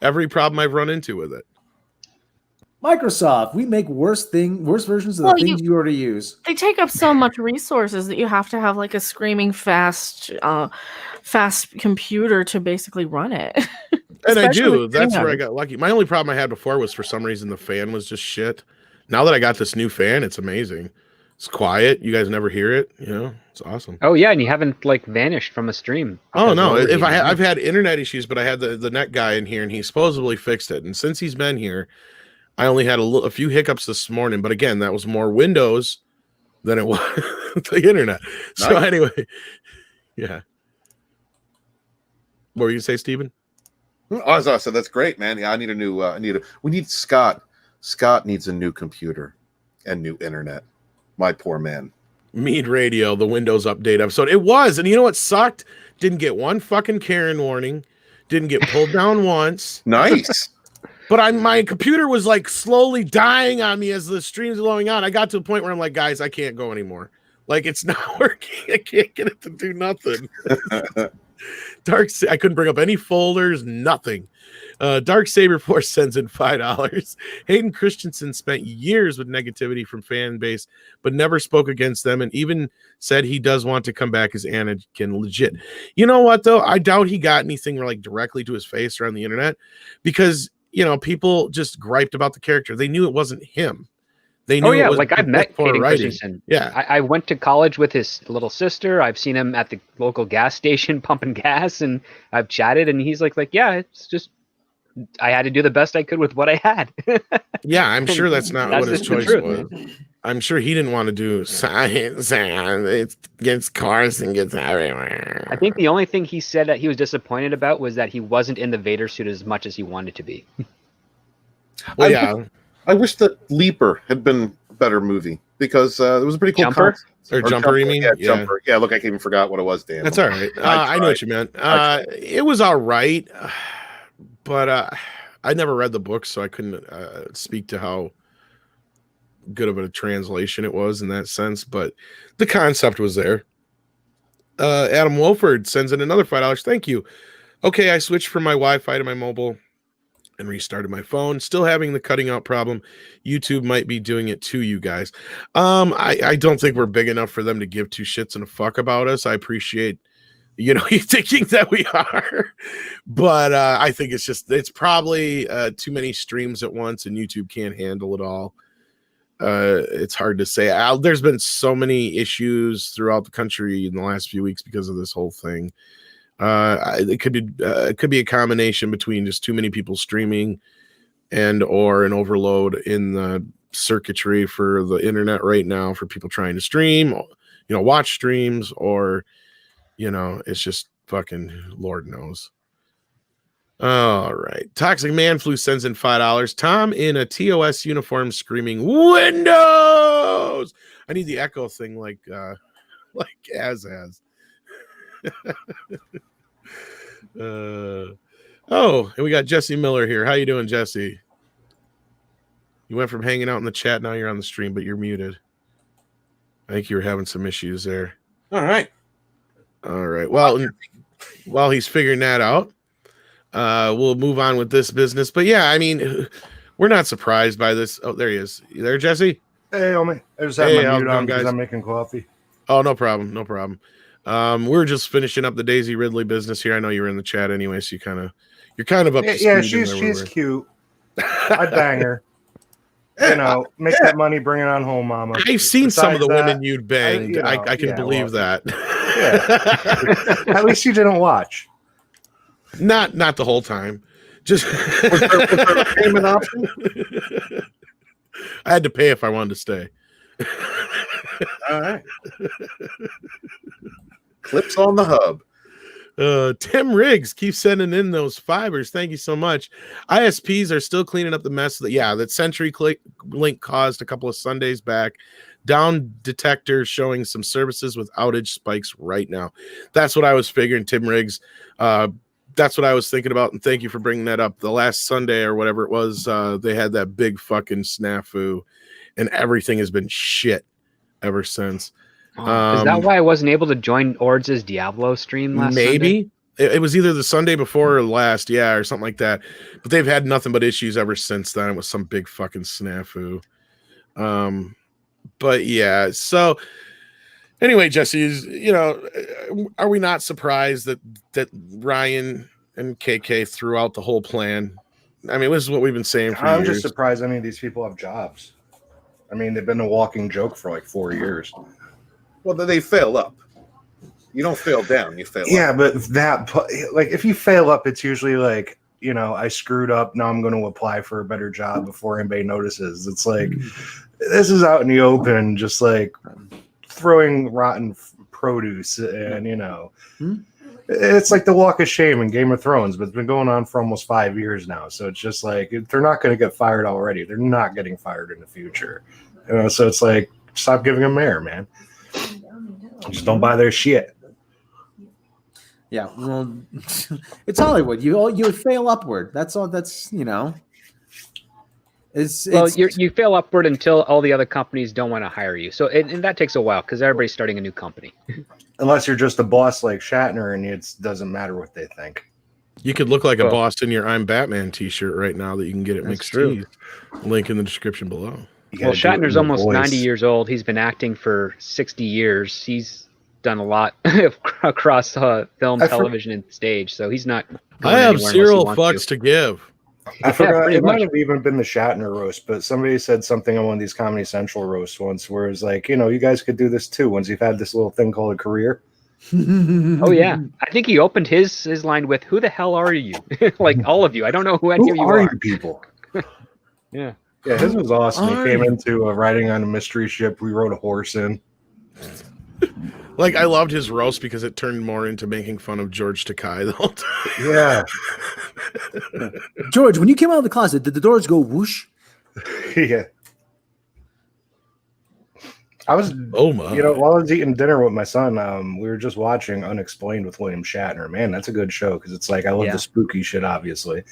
Every problem I've run into with it. Microsoft, we make worse versions of the things you already use. They take up so much resources that you have to have like a screaming fast computer to basically run it. And I do. That's where I got lucky. My only problem I had before was for some reason the fan was just shit. Now that I got this new fan, it's amazing. It's quiet. You guys never hear it. You know, it's awesome. Oh yeah, and you haven't like vanished from a stream. Oh no! If I've had internet issues, but I had the net guy in here, and he supposedly fixed it. And since he's been here, I only had a few hiccups this morning. But again, that was more Windows than it was the internet. Nice. So anyway, yeah. What were you say, Steven? Oh, so that's great, man. Yeah, I need a new. We need Scott. Scott needs a new computer and new internet. My poor man. Mead Radio, the Windows Update episode. It was, and you know what sucked? Didn't get one fucking Karen warning. Didn't get pulled down once. Nice. But my computer was like slowly dying on me as the stream's going on. I got to a point where I'm like, guys, I can't go anymore. Like it's not working. I can't get it to do nothing. I couldn't bring up any folders, nothing. Dark Saber Force sends in $5. Hayden Christensen spent years with negativity from fan base, but never spoke against them, and even said he does want to come back as Anakin. Legit. You know what though? I doubt he got anything like directly to his face or on the internet, because people just griped about the character. They knew it wasn't him. They knew. Oh yeah, like I've met Hayden Christensen. Yeah, I went to college with his little sister. I've seen him at the local gas station pumping gas, and I've chatted, and he's like, yeah, it's just. I had to do the best I could with what I had. Yeah, I'm sure that's not what his choice was. I'm sure he didn't want to do science. It gets cars and gets everywhere. I think the only thing he said that he was disappointed about was that he wasn't in the Vader suit as much as he wanted to be. Well, yeah. I wish that Leaper had been a better movie, because it was a pretty cool Jumper? concept. Or Jumper, you mean? Yeah, Jumper. Yeah, look, I even forgot what it was, Dan. That's all right. I know what you meant. It was all right. But I never read the book, so I couldn't speak to how good of a translation it was in that sense. But the concept was there. Adam Wolford sends in another $5. Thank you. Okay, I switched from my Wi-Fi to my mobile and restarted my phone. Still having the cutting out problem. YouTube might be doing it to you guys. I don't think we're big enough for them to give two shits and a fuck about us. I appreciate you thinking that we are, but I think it's probably too many streams at once, and YouTube can't handle it all. It's hard to say. There's been so many issues throughout the country in the last few weeks because of this whole thing. It could be a combination between just too many people streaming and or an overload in the circuitry for the internet right now for people trying to stream, watch streams, or it's just fucking Lord knows. All right. Toxic Man Flu sends in $5. Tom in a TOS uniform screaming, Windows! I need the echo thing like Az has. And we got Jesse Miller here. How you doing, Jesse? You went from hanging out in the chat, now you're on the stream, but you're muted. I think you were having some issues there. All right. Well, while he's figuring that out, we'll move on with this business. But yeah, I mean, we're not surprised by this. Oh, there he is. You there, Jesse? Hey, homie. I just have my mute on because I'm making coffee. Oh, no problem. We're just finishing up the Daisy Ridley business here. I know you were in the chat anyway, so you're kind of up to speed. Yeah, she's cute. I'd bang her. Make that money, bring it on home, mama. I've seen some of the women you'd banged. I can believe that. Yeah. At least you didn't watch. Not the whole time. Just was there a payment option? I had to pay if I wanted to stay. All right. Clips on the hub. Tim Riggs keeps sending in those fibers. Thank you so much. ISPs are still cleaning up the mess. That Century Link caused a couple of Sundays back. Down detector showing some services with outage spikes right now. That's what I was figuring, Tim Riggs. That's what I was thinking about, and thank you for bringing that up. The last Sunday or whatever it was, they had that big fucking snafu, and everything has been shit ever since. Is that why I wasn't able to join Ords' Diablo stream last Sunday? Maybe. It was either the Sunday before or last, or something like that. But they've had nothing but issues ever since then. It was some big fucking snafu. But yeah, so anyway, Jesse, are we not surprised that Ryan and KK threw out the whole plan? I mean, this is what we've been saying for I'm years. just surprised any of these people have jobs. I mean, they've been a walking joke for like 4 years. Well, then they fail up. You don't fail down, you fail up. Yeah, but if you fail up, it's usually like, I screwed up. Now I'm going to apply for a better job before anybody notices. It's like, this is out in the open, just like throwing rotten produce. And, it's like the walk of shame in Game of Thrones, but it's been going on for almost 5 years now. So it's just like, they're not going to get fired already. They're not getting fired in the future. So it's like, stop giving them air, man. Just don't buy their shit. Yeah, well, it's Hollywood. You fail upward. That's all. That's you fail upward until all the other companies don't want to hire you. So and that takes a while because everybody's starting a new company. Unless you're just a boss like Shatner, and it doesn't matter what they think. You could look like a boss in your I'm Batman t-shirt right now that you can get at Mixed Tees. Link in the description below. Well, Shatner's almost 90 years old. He's been acting for 60 years. He's done a lot across film, television, and stage. So he's not. I have zero fucks to give. I forgot. It might have even been the Shatner roast, but somebody said something on one of these Comedy Central roasts once where it's like, you guys could do this too once you've had this little thing called a career. Oh, yeah. I think he opened his line with, "Who the hell are you?" Like all of you. I don't know who any of you are. You people? Yeah. Yeah, his was awesome. He came into riding on a mystery ship. We rode a horse in. Like, I loved his roast because it turned more into making fun of George Takei the whole time. Yeah. George, when you came out of the closet, did the doors go whoosh? Yeah. I was, while I was eating dinner with my son, we were just watching Unexplained with William Shatner. Man, that's a good show because it's like, I love the spooky shit, obviously.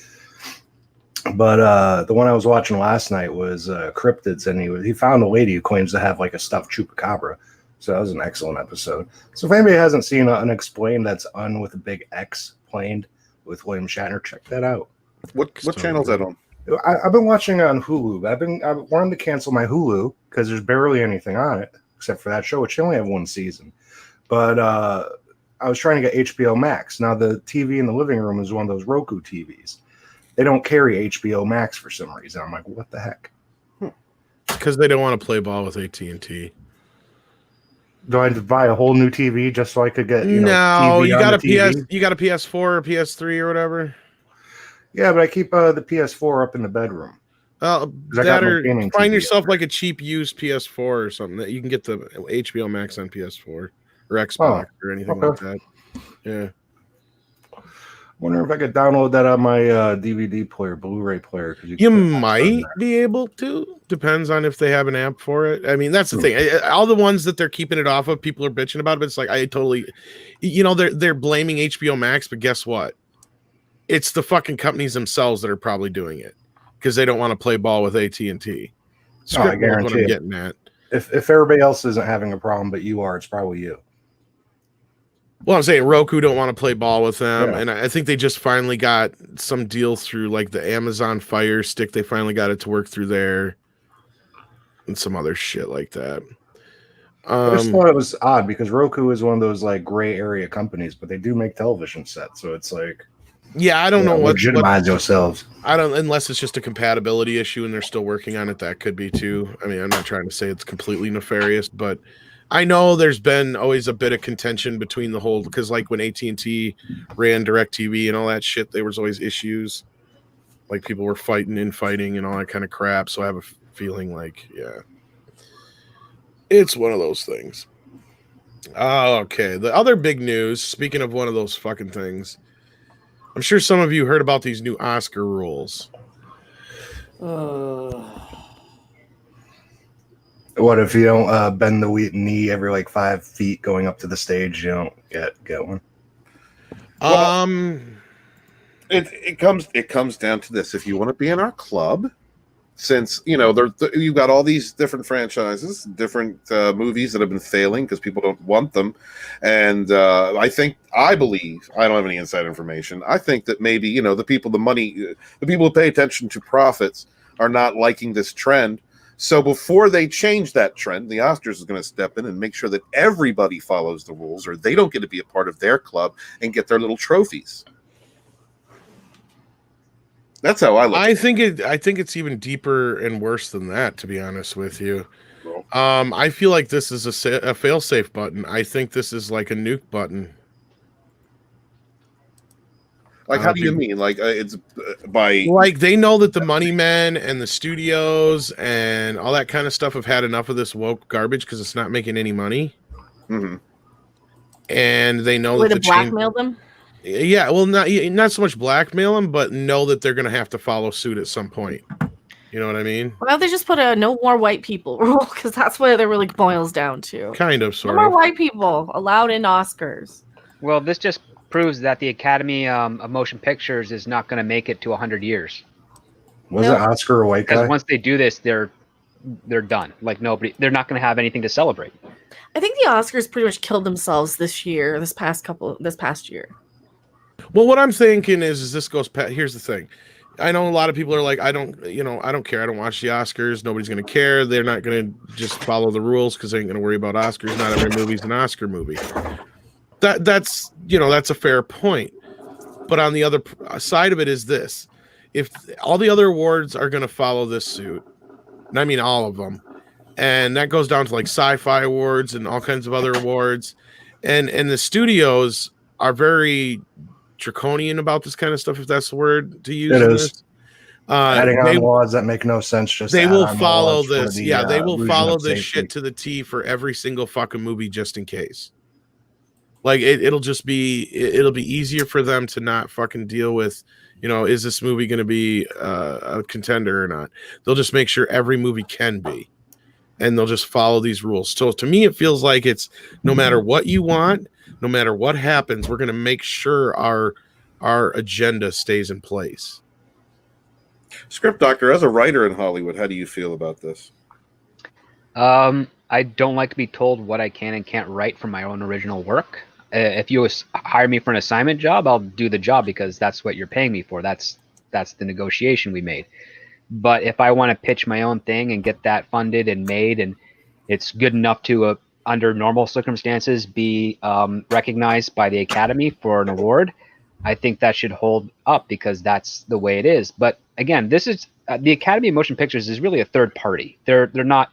But the one I was watching last night was Cryptids, and he found a lady who claims to have like a stuffed chupacabra. So that was an excellent episode. So if anybody hasn't seen Unexplained, that's Un with a big X planed with William Shatner, check that out. What channel is that on? I've been watching it on Hulu. I wanted to cancel my Hulu because there's barely anything on it except for that show, which only have one season. But I was trying to get HBO Max. Now the TV in the living room is one of those Roku TVs. They don't carry HBO Max for some reason. I'm like, what the heck? Because they don't want to play ball with AT&T. Do I have to buy a whole new TV just so I could get no? TV You got a TV? You got a PS4 or PS3 or whatever. Yeah, but I keep the PS4 up in the bedroom. That or find yourself like a cheap used PS4 or something that you can get the HBO Max on PS4 or Xbox or anything like that. Yeah. Wonder if I could download that on my DVD player, Blu-ray player. You might be able to. Depends on if they have an app for it. I mean, that's the thing. All the ones that they're keeping it off of, people are bitching about it. But it's like I totally, they're blaming HBO Max, but guess what? It's the fucking companies themselves that are probably doing it because they don't want to play ball with AT&T. I guarantee what I'm getting at. If everybody else isn't having a problem, but you are, it's probably you. Well, I'm saying Roku don't want to play ball with them, and I think they just finally got some deal through like the Amazon Fire Stick. They finally got it to work through there, and some other shit like that. I just thought it was odd because Roku is one of those like gray area companies, but they do make television sets, so it's like, I don't know what legitimize yourselves. I don't, unless it's just a compatibility issue and they're still working on it. That could be too. I mean, I'm not trying to say it's completely nefarious, but I know there's been always a bit of contention between the whole, because like when AT&T ran DirecTV and all that shit, there was always issues. Like people were fighting and all that kind of crap. So I have a feeling like, it's one of those things. Oh, okay. The other big news, speaking of one of those fucking things, I'm sure some of you heard about these new Oscar rules. What if you don't bend the knee every like 5 feet going up to the stage? You don't get one. Well, it comes down to this: if you want to be in our club, since you've got all these different franchises, different movies that have been failing because people don't want them, and I believe I don't have any inside information. I think that maybe the people who pay attention to profits are not liking this trend. So before they change that trend, the Oscars is going to step in and make sure that everybody follows the rules, or they don't get to be a part of their club and get their little trophies. That's how I look. I think it's even deeper and worse than that, to be honest with you. I feel like this is a fail-safe button. I think this is like a nuke button. Like, how do you mean? Like, it's by like they know that the money men and the studios and all that kind of stuff have had enough of this woke garbage because it's not making any money. Mm-hmm. And they know Way that to blackmail them. Yeah, well, not so much blackmail them, but know that they're going to have to follow suit at some point. You know what I mean? Well, they just put a no more white people rule because that's what it really boils down to. Kind of, sort no more of. white people allowed in Oscars. Well, this just proves that the Academy of Motion Pictures is not going to make it to 100 years. Was it Oscar a white guy? Because once they do this, they're done. Like they're not going to have anything to celebrate. I think the Oscars pretty much killed themselves this past year. Well, what I'm thinking is this goes past. Here's the thing. I know a lot of people are like, I don't care. I don't watch the Oscars. Nobody's going to care. They're not going to just follow the rules because they ain't going to worry about Oscars. Not every movie's an Oscar movie. That's a fair point. But on the other side of it is this. If all the other awards are going to follow this suit, and I mean all of them, and that goes down to like sci-fi awards and all kinds of other awards, and the studios are very draconian about this kind of stuff, if that's the word to use. It is. Adding on laws that make no sense. They will follow this. They will follow this shit to the T for every single fucking movie, just in case. Like it'll be easier for them to not fucking deal with, is this movie going to be a contender or not? They'll just make sure every movie can be, and they'll just follow these rules. So to me, it feels like it's no matter what you want, no matter what happens, we're going to make sure our agenda stays in place. Script Doctor, as a writer in Hollywood, how do you feel about this? I don't like to be told what I can and can't write from my own original work. If you hire me for an assignment job, I'll do the job because that's what you're paying me for. That's the negotiation we made. But if I want to pitch my own thing and get that funded and made, and it's good enough to, under normal circumstances, be recognized by the Academy for an award, I think that should hold up because that's the way it is. But again, this is the Academy of Motion Pictures is really a third party. They're not.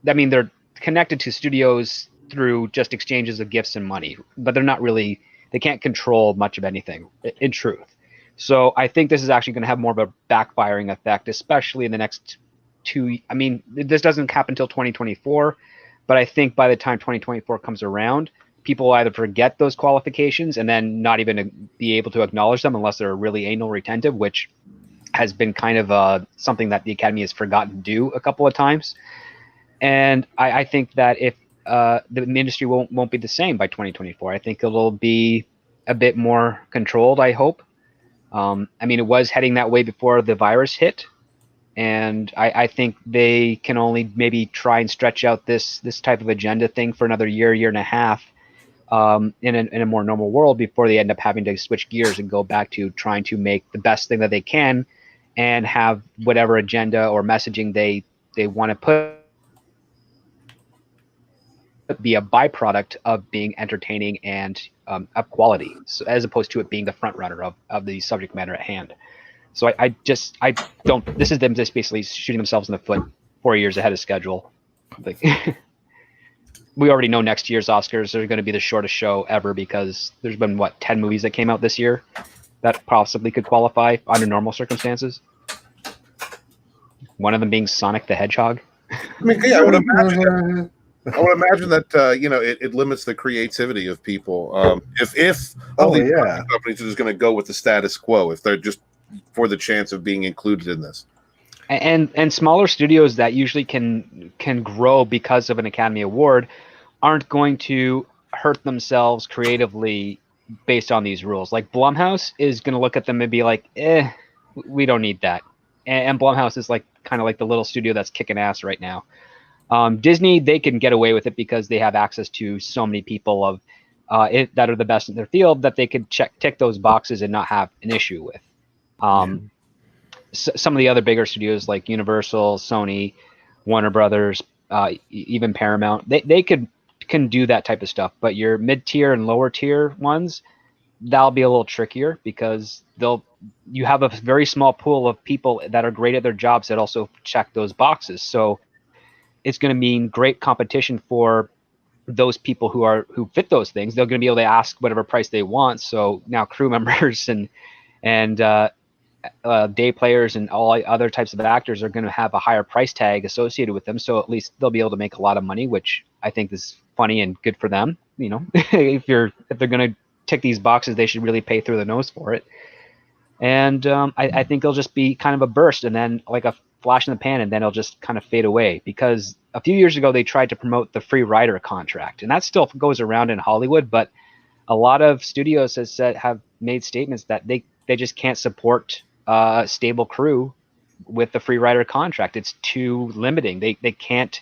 I mean, they're connected to studios through just exchanges of gifts and money, but they're not really. They can't control much of anything, in truth. So I think this is actually going to have more of a backfiring effect, especially in the next 2. I mean, this doesn't happen until 2024, but I think by the time 2024 comes around, people will either forget those qualifications and then not even be able to acknowledge them unless they're really anal retentive, which has been kind of something that the Academy has forgotten to do a couple of times. And I think that if the industry won't be the same by 2024, I think it'll be a bit more controlled, I hope. I mean, it was heading that way before the virus hit. And I think they can only maybe try and stretch out this type of agenda thing for another year and a half in a more normal world before they end up having to switch gears and go back to trying to make the best thing that they can and have whatever agenda or messaging they want to put be a byproduct of being entertaining and of quality, so, as opposed to it being the front runner of the subject matter at hand. So I don't. This is them just basically shooting themselves in the foot 4 years ahead of schedule. Like, we already know next year's Oscars are going to be the shortest show ever because there's been 10 movies that came out this year that possibly could qualify under normal circumstances. One of them being Sonic the Hedgehog. I mean, yeah, I would imagine. I would imagine that it limits the creativity of people. If all these companies are just going to go with the status quo, if they're just for the chance of being included in this. And smaller studios that usually can grow because of an Academy Award aren't going to hurt themselves creatively based on these rules. Like Blumhouse is going to look at them and be like, we don't need that. And Blumhouse is like kind of like the little studio that's kicking ass right now. Disney, they can get away with it because they have access to so many people that are the best in their field that they could tick those boxes and not have an issue with. Some of the other bigger studios like Universal, Sony, Warner Brothers, even Paramount, they can do that type of stuff. But your mid-tier and lower tier ones, that'll be a little trickier because you have a very small pool of people that are great at their jobs that also check those boxes. So it's going to mean great competition for those people who fit those things. They're going to be able to ask whatever price they want. So now crew members and day players and all other types of actors are going to have a higher price tag associated with them. So at least they'll be able to make a lot of money, which I think is funny and good for them. If they're going to tick these boxes, they should really pay through the nose for it. And I think it'll just be kind of a burst and then like a flash in the pan, and then it'll just kind of fade away. Because a few years ago, they tried to promote the free rider contract, and that still goes around in Hollywood. But a lot of studios have made statements that they just can't support a stable crew with the free rider contract. It's too limiting. They can't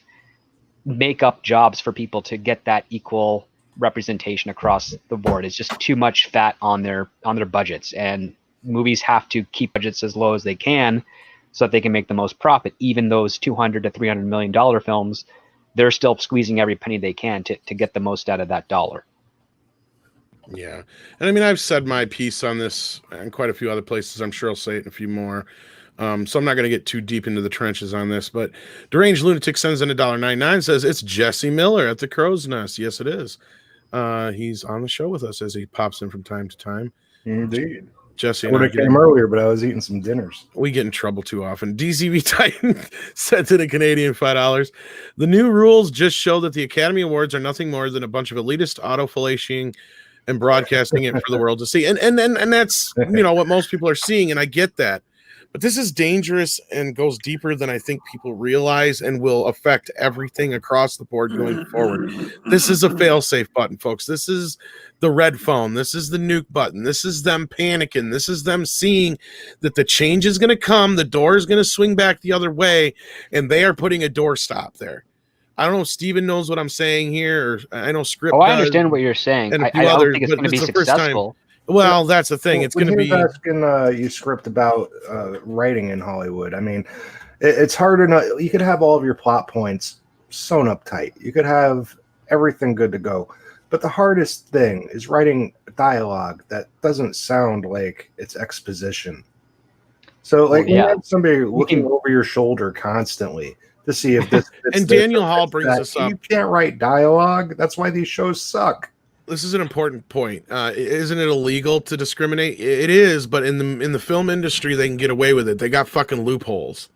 make up jobs for people to get that equal representation across the board. It's just too much fat on their budgets, and movies have to keep budgets as low as they can so that they can make the most profit. Even those $200 to $300 million films, they're still squeezing every penny they can to get the most out of that dollar. Yeah. And I mean, I've said my piece on this and quite a few other places. I'm sure I'll say it in a few more. So I'm not going to get too deep into the trenches on this, but Deranged Lunatic sends in $1.99, says it's Jesse Miller at the Crow's Nest. Yes, it is. He's on the show with us as he pops in from time to time. Indeed. Jesse I would have came earlier, but I was eating some dinners. We get in trouble too often. DCV Titan sent in a Canadian $5. The new rules just show that the Academy Awards are nothing more than a bunch of elitist auto-fellatiing and broadcasting it for the world to see. And that's what most people are seeing, and I get that. But this is dangerous and goes deeper than I think people realize and will affect everything across the board going forward. This is a fail-safe button, folks. This is the red phone. This is the nuke button. This is them panicking. This is them seeing that the change is going to come. The door is going to swing back the other way, and they are putting a doorstop there. I don't know if Steven knows what I'm saying here, or I know Script I understand what you're saying. And I don't think it's going to be successful. Well, that's the thing. It's going to be asking you Script about writing in Hollywood. I mean, it's hard enough. You could have all of your plot points sewn up tight. You could have everything good to go. But the hardest thing is writing dialogue that doesn't sound like it's exposition. So, like, you have somebody looking over your shoulder constantly to see if this. And Daniel Hall brings this up. You can't write dialogue. That's why these shows suck. This is an important point. Isn't it illegal to discriminate? It is, but in the film industry, they can get away with it. They got fucking loopholes.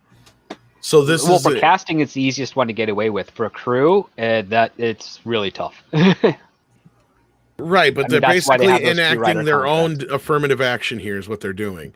So for casting, it's the easiest one to get away with. For a crew, that it's really tough. Right, but they're basically enacting their own affirmative action here is what they're doing.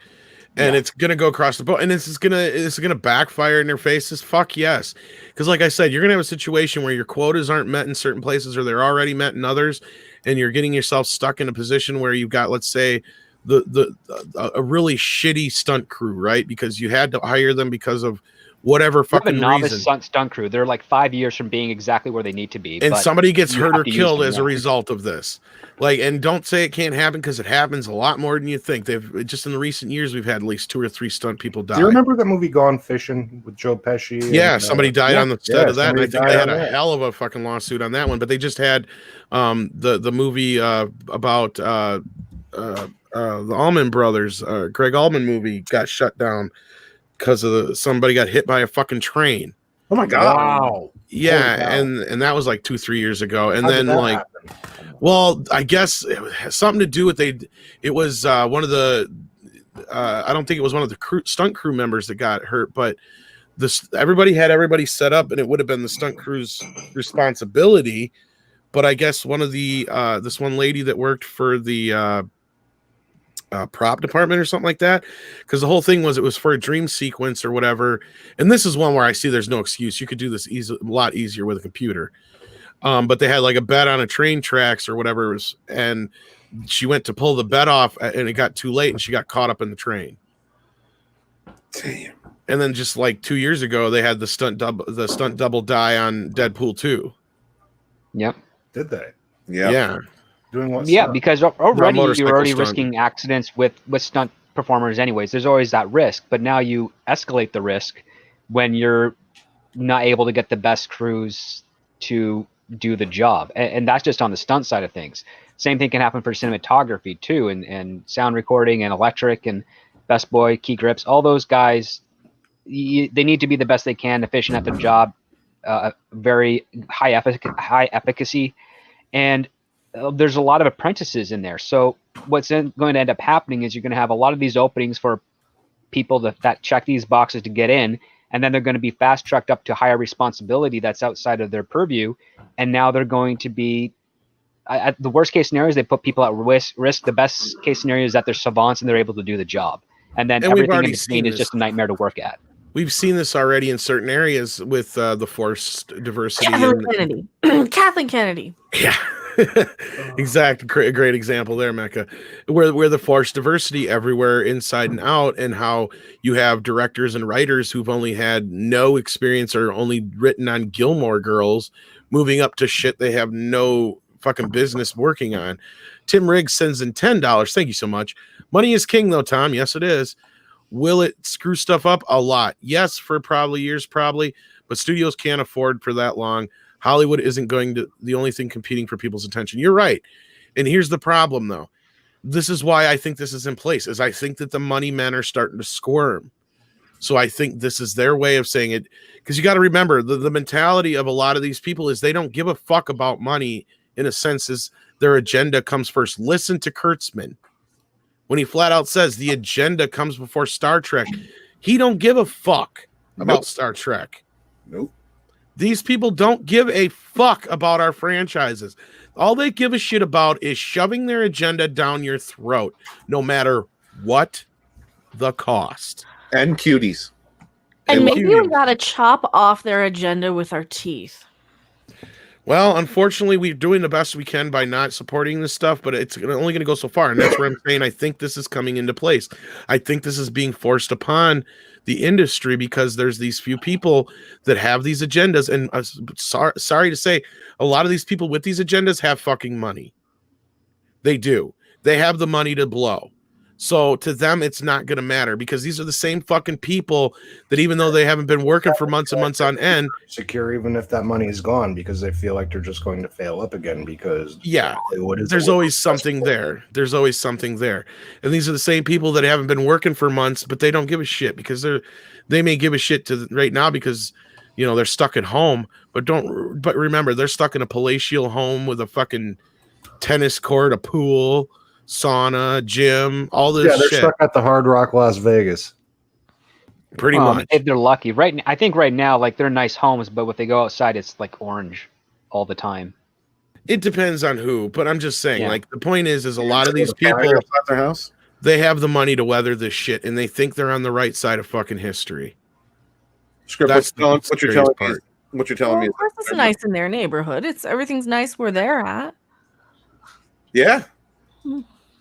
And it's gonna go across the board, and it's gonna backfire in their faces. Fuck yes, because like I said, you're gonna have a situation where your quotas aren't met in certain places, or they're already met in others, and you're getting yourself stuck in a position where you've got, let's say, a really shitty stunt crew, right? Because you had to hire them because of whatever fucking reason. A novice stunt crew. They're like 5 years from being exactly where they need to be, and somebody gets hurt or killed as a result of this. Like, and don't say it can't happen, because it happens a lot more than you think. They've just in the recent years, we've had at least 2 or 3 stunt people die. Do you remember that movie Gone Fishing with Joe Pesci? Yeah, somebody died on the set of that, and I think they had a hell of a fucking lawsuit on that one. But they just had the movie about the Allman Brothers, Greg Allman movie got shut down because of somebody got hit by a fucking train. Oh my god! Wow. Yeah, and that was like 2-3 years ago, and then like. Happen? Well, I guess it has something to do with it was one of the I don't think it was one of the stunt crew members that got hurt, but everybody had everybody set up, and it would have been the stunt crew's responsibility. But I guess one of the this one lady that worked for the prop department or something like that, because the whole thing was it was for a dream sequence or whatever. And this is one where I see there's no excuse. You could do this a lot easier with a computer. But they had like a bed on a train tracks or whatever it was, and she went to pull the bed off, and it got too late, and she got caught up in the train. Damn. And then just like 2 years ago, they had the stunt double die on Deadpool 2. Yep. Did they? Yeah. Doing what? Yeah, stuff? because already motorcycle you're already stunt. risking accidents with stunt performers anyways. There's always that risk, but now you escalate the risk when you're not able to get the best crews to do the job. And that's just on the stunt side of things. Same thing can happen for cinematography too, and sound recording and electric and best boy, key grips. All those guys, they need to be the best they can, efficient at their job, very high efficacy. And there's a lot of apprentices in there. So what's going to end up happening is you're going to have a lot of these openings for people that check these boxes to get in, and then they're going to be fast tracked up to higher responsibility that's outside of their purview. And now they're going to be, at the worst case scenario is they put people at risk. The best case scenario is that they're savants and they're able to do the job. And then everything in between is just a nightmare to work at. We've seen this already in certain areas with the forced diversity. Kathleen Kennedy. Yeah. Exactly. A great example there, Mecca, where the forced diversity everywhere inside and out, and how you have directors and writers who've only had no experience or only written on Gilmore Girls moving up to shit they have no fucking business working on. Tim Riggs sends in $10. Thank you so much. Money is king though, Tom. Yes, it is. Will it screw stuff up? A lot. Yes, for probably years, but studios can't afford for that long. Hollywood isn't going to the only thing competing for people's attention. You're right. And here's the problem, though. This is why I think this is in place, is I think that the money men are starting to squirm. So I think this is their way of saying it. Because you got to remember, the mentality of a lot of these people is they don't give a fuck about money, in a sense, is their agenda comes first. Listen to Kurtzman. When he flat out says the agenda comes before Star Trek, he don't give a fuck about Star Trek. Nope. These people don't give a fuck about our franchises. All they give a shit about is shoving their agenda down your throat, no matter what the cost. And cuties. And maybe we gotta chop off their agenda with our teeth. Well, unfortunately, we're doing the best we can by not supporting this stuff, but it's only going to go so far. And that's where I'm saying I think this is coming into place. I think this is being forced upon the industry because there's these few people that have these agendas. And sorry to say, a lot of these people with these agendas have fucking money. They do. They have the money to blow. So to them, it's not going to matter because these are the same fucking people that even though they haven't been working for months and months on end, secure even if that money is gone because they feel like they're just going to fail up again because there's always something there. There's always something there. And these are the same people that haven't been working for months, but they don't give a shit because they may give a shit to right now because they're stuck at home, but remember they're stuck in a palatial home with a fucking tennis court, a pool, sauna, gym, all this shit. They're stuck at the Hard Rock Las Vegas. Pretty much. If they're lucky. I think right now, like they're nice homes, but when they go outside, it's like orange all the time. It depends on who, but I'm just saying, like the point is a lot of these people, their house, they have the money to weather this shit, and they think they're on the right side of fucking history. That's what you're telling me. What you're telling me. Of course, it's nice in their neighborhood. Everything's nice where they're at. Yeah.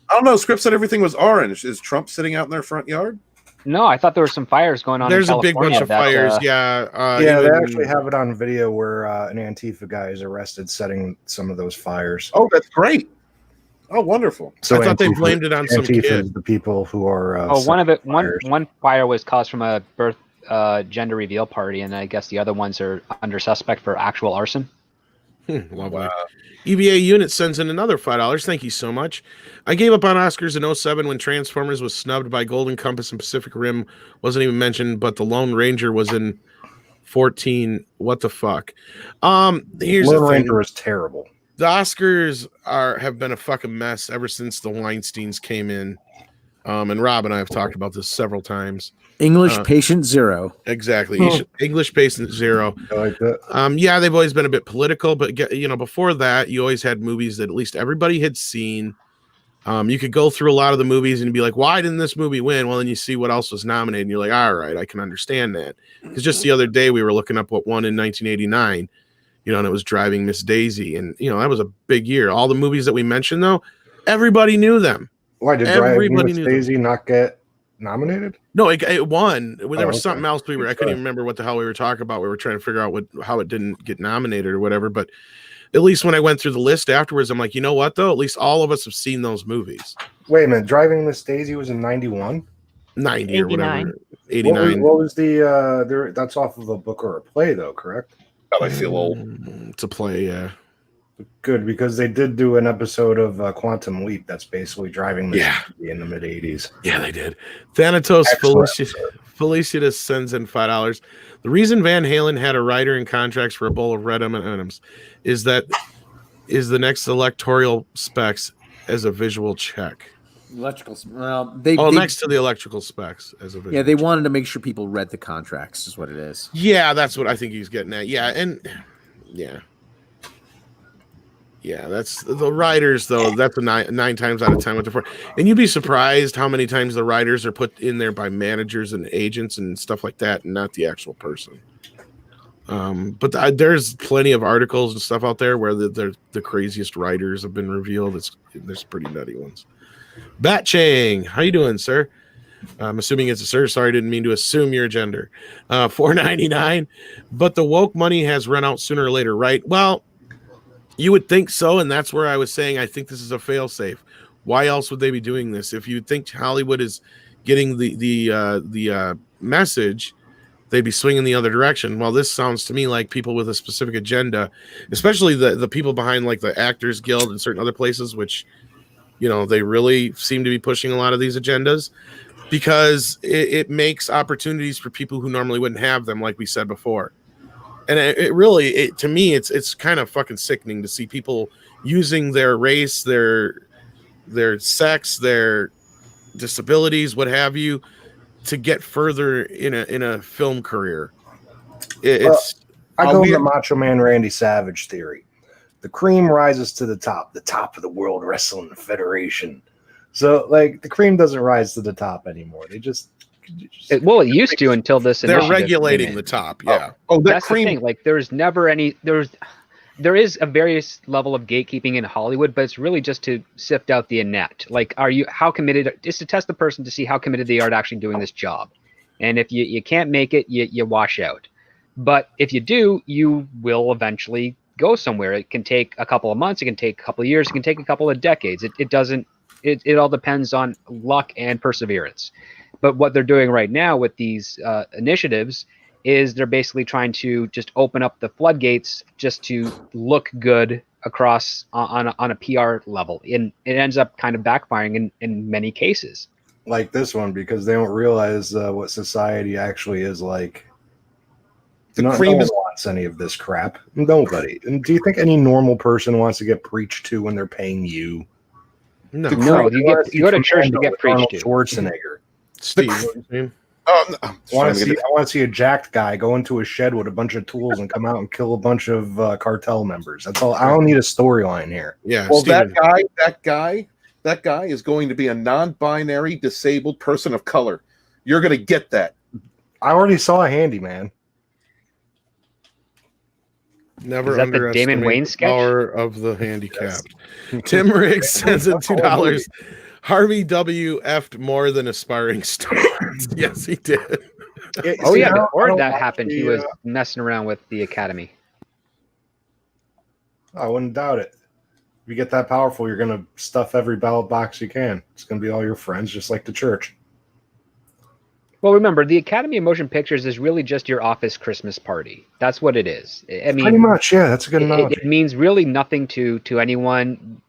I don't know. Script said everything was orange. Is Trump sitting out in their front yard? No, I thought there were some fires going on. There's in a big bunch of fires. They actually have it on video where an Antifa guy is arrested setting some of those fires. Oh, that's great. Oh, wonderful. So I thought they blamed it on some kid. The people who are. One fire was caused from a birth gender reveal party, and I guess the other ones are under suspect for actual arson. Lovely. EVA Unit sends in another $5. Thank you so much. I gave up on Oscars in 2007 when Transformers was snubbed by Golden Compass and Pacific Rim. Wasn't even mentioned, but The Lone Ranger was in 2014. What the fuck? Here's Lone the thing. Ranger is terrible. The Oscars have been a fucking mess ever since the Weinsteins came in. And Rob and I have talked about this several times. English Patient Zero. Exactly. English Patient Zero. I like that. Yeah, they've always been a bit political, but before that, you always had movies that at least everybody had seen. You could go through a lot of the movies and be like, why didn't this movie win? Well, then you see what else was nominated, and you're like, all right, I can understand that. Because just the other day, we were looking up what won in 1989, and it was Driving Miss Daisy. And, that was a big year. All the movies that we mentioned, though, everybody knew them. Why did Driving Miss Daisy not get nominated? No, it won. There was something else I couldn't even remember what the hell we were talking about. We were trying to figure out how it didn't get nominated or whatever. But at least when I went through the list afterwards, I'm like, you know what, though? At least all of us have seen those movies. Wait a minute. Driving Miss Daisy was in 91? 90 89. or whatever. 89. What was the that's off of a book or a play, though, correct? God, I feel old. It's a play, yeah. Good, because they did do an episode of Quantum Leap that's basically Driving Miss Daisy in the mid-'80s. Yeah, they did. Thanatos Felicitas sends in $5. The reason Van Halen had a writer in contracts for a bowl of red M&Ms is the next electoral specs as a visual check. Next to the electrical specs as a visual Yeah, they check. wanted to make sure people read the contracts is what it is. Yeah, that's what I think he's getting at. Yeah, and yeah, that's the writers, though. That's a nine times out of 10 with the four. And you'd be surprised how many times the writers are put in there by managers and agents and stuff like that, and not the actual person. But there's plenty of articles and stuff out there where the craziest writers have been revealed. There's pretty nutty ones. Bat Chang, how you doing, sir? I'm assuming it's a sir. Sorry, didn't mean to assume your gender. $4.99. But the woke money has run out sooner or later, right? Well, you would think so, and that's where I was saying I think this is a failsafe. Why else would they be doing this? If you think Hollywood is getting the message, they'd be swinging the other direction. Well, this sounds to me like people with a specific agenda, especially the people behind like the Actors Guild and certain other places, which they really seem to be pushing a lot of these agendas because it makes opportunities for people who normally wouldn't have them, like we said before. And to me, it's kind of fucking sickening to see people using their race, their sex, their disabilities, what have you, to get further in a film career. I go with the Macho Man Randy Savage theory. The cream rises to the top of the World Wrestling Federation. So, like, the cream doesn't rise to the top anymore. They just it used to until this. They're regulating the top. Yeah. That's cream. The thing. Like, there's never any. There is a various level of gatekeeping in Hollywood, but it's really just to sift out the inept. Like, how committed? It's to test the person to see how committed they are to actually doing this job. And if you can't make it, you wash out. But if you do, you will eventually go somewhere. It can take a couple of months. It can take a couple of years. It can take a couple of decades. It doesn't. It all depends on luck and perseverance. But what they're doing right now with these initiatives is they're basically trying to just open up the floodgates just to look good across on a PR level. And it ends up kind of backfiring in many cases. Like this one, because they don't realize what society actually is like. No one wants any of this crap. Nobody. And do you think any normal person wants to get preached to when they're paying you? No, you go to church to get preached to. Schwarzenegger. Steve, what do you mean? I want to see a jacked guy go into a shed with a bunch of tools and come out and kill a bunch of cartel members. That's all. I don't need a storyline here. Yeah. Well, Steven. that guy is going to be a non-binary disabled person of color. You're going to get that. I already saw a handyman. Never underestimate Damon Wayne the power of the handicapped. Tim Riggs sends in $2. Harvey W. F'd more than aspiring stars. Yes, he did. Before that happened, he was messing around with the Academy. I wouldn't doubt it. If you get that powerful, you're going to stuff every ballot box you can. It's going to be all your friends, just like the church. Well, remember, the Academy of Motion Pictures is really just your office Christmas party. That's what it is. I mean, pretty much, yeah. That's a good analogy. It means really nothing to anyone.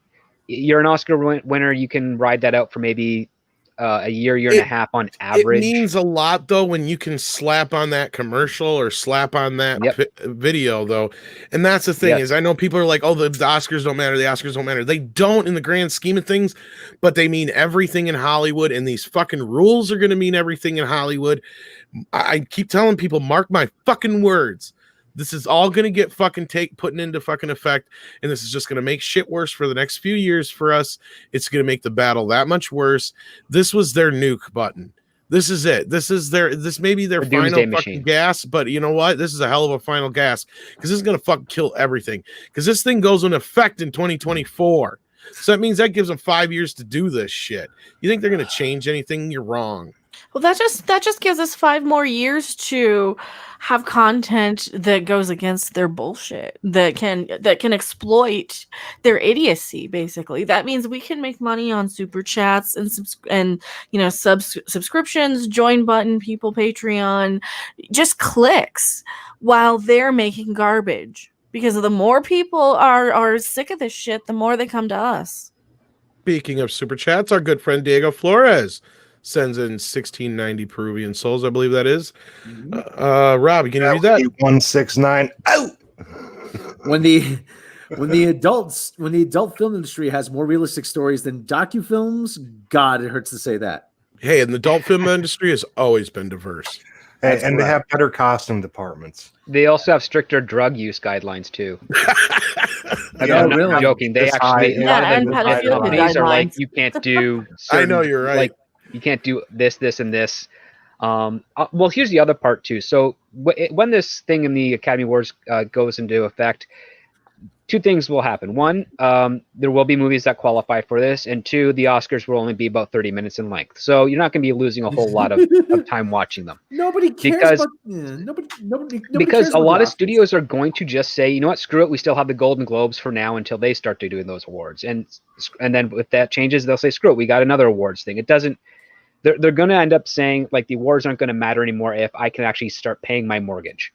You're an Oscar winner. You can ride that out for maybe a year and a half on average. It means a lot though when you can slap on that commercial or slap on that video though. And that's the thing is I know people are like, oh, the Oscars don't matter. The Oscars don't matter. They don't in the grand scheme of things, but they mean everything in Hollywood, and these fucking rules are going to mean everything in Hollywood. I keep telling people, mark my fucking words. This is all going to get fucking putting into fucking effect, and this is just going to make shit worse for the next few years for us. It's going to make the battle that much worse. This was their nuke button. This is it. This may be their final fucking gas, but you know what? This is a hell of a final gas because this is going to fucking kill everything because this thing goes into effect in 2024. So that means that gives them 5 years to do this shit. You think they're going to change anything? You're wrong. Well, that just gives us 5 more years to have content that goes against their bullshit, that can exploit their idiocy. Basically, that means we can make money on super chats and subscriptions, join button, people, Patreon, just clicks, while they're making garbage. Because the more people are sick of this shit, the more they come to us. Speaking of super chats, our good friend Diego Flores sends in 1690 Peruvian souls, I believe that is. Rob, can you read that? 169. Out. When the adult film industry has more realistic stories than docufilms, God, it hurts to say that. Hey, and the adult film industry has always been diverse. And they have better costume departments. They also have stricter drug use guidelines too. I'm not really? Joking. They actually a lot of the pedophilia are like, you can't do. I know you're right. Like, you can't do this, and this. Well, here's the other part too. So when this thing in the Academy Awards goes into effect, 2 things will happen. 1, there will be movies that qualify for this, and 2, the Oscars will only be about 30 minutes in length. So you're not going to be losing a whole lot of time watching them. Nobody cares nobody because cares a about lot the of studios are going to just say, you know what, screw it, we still have the Golden Globes for now until they start doing those awards. And then if that changes, they'll say, screw it, we got another awards thing. It doesn't. They're going to end up saying, like, the awards aren't going to matter anymore if I can actually start paying my mortgage.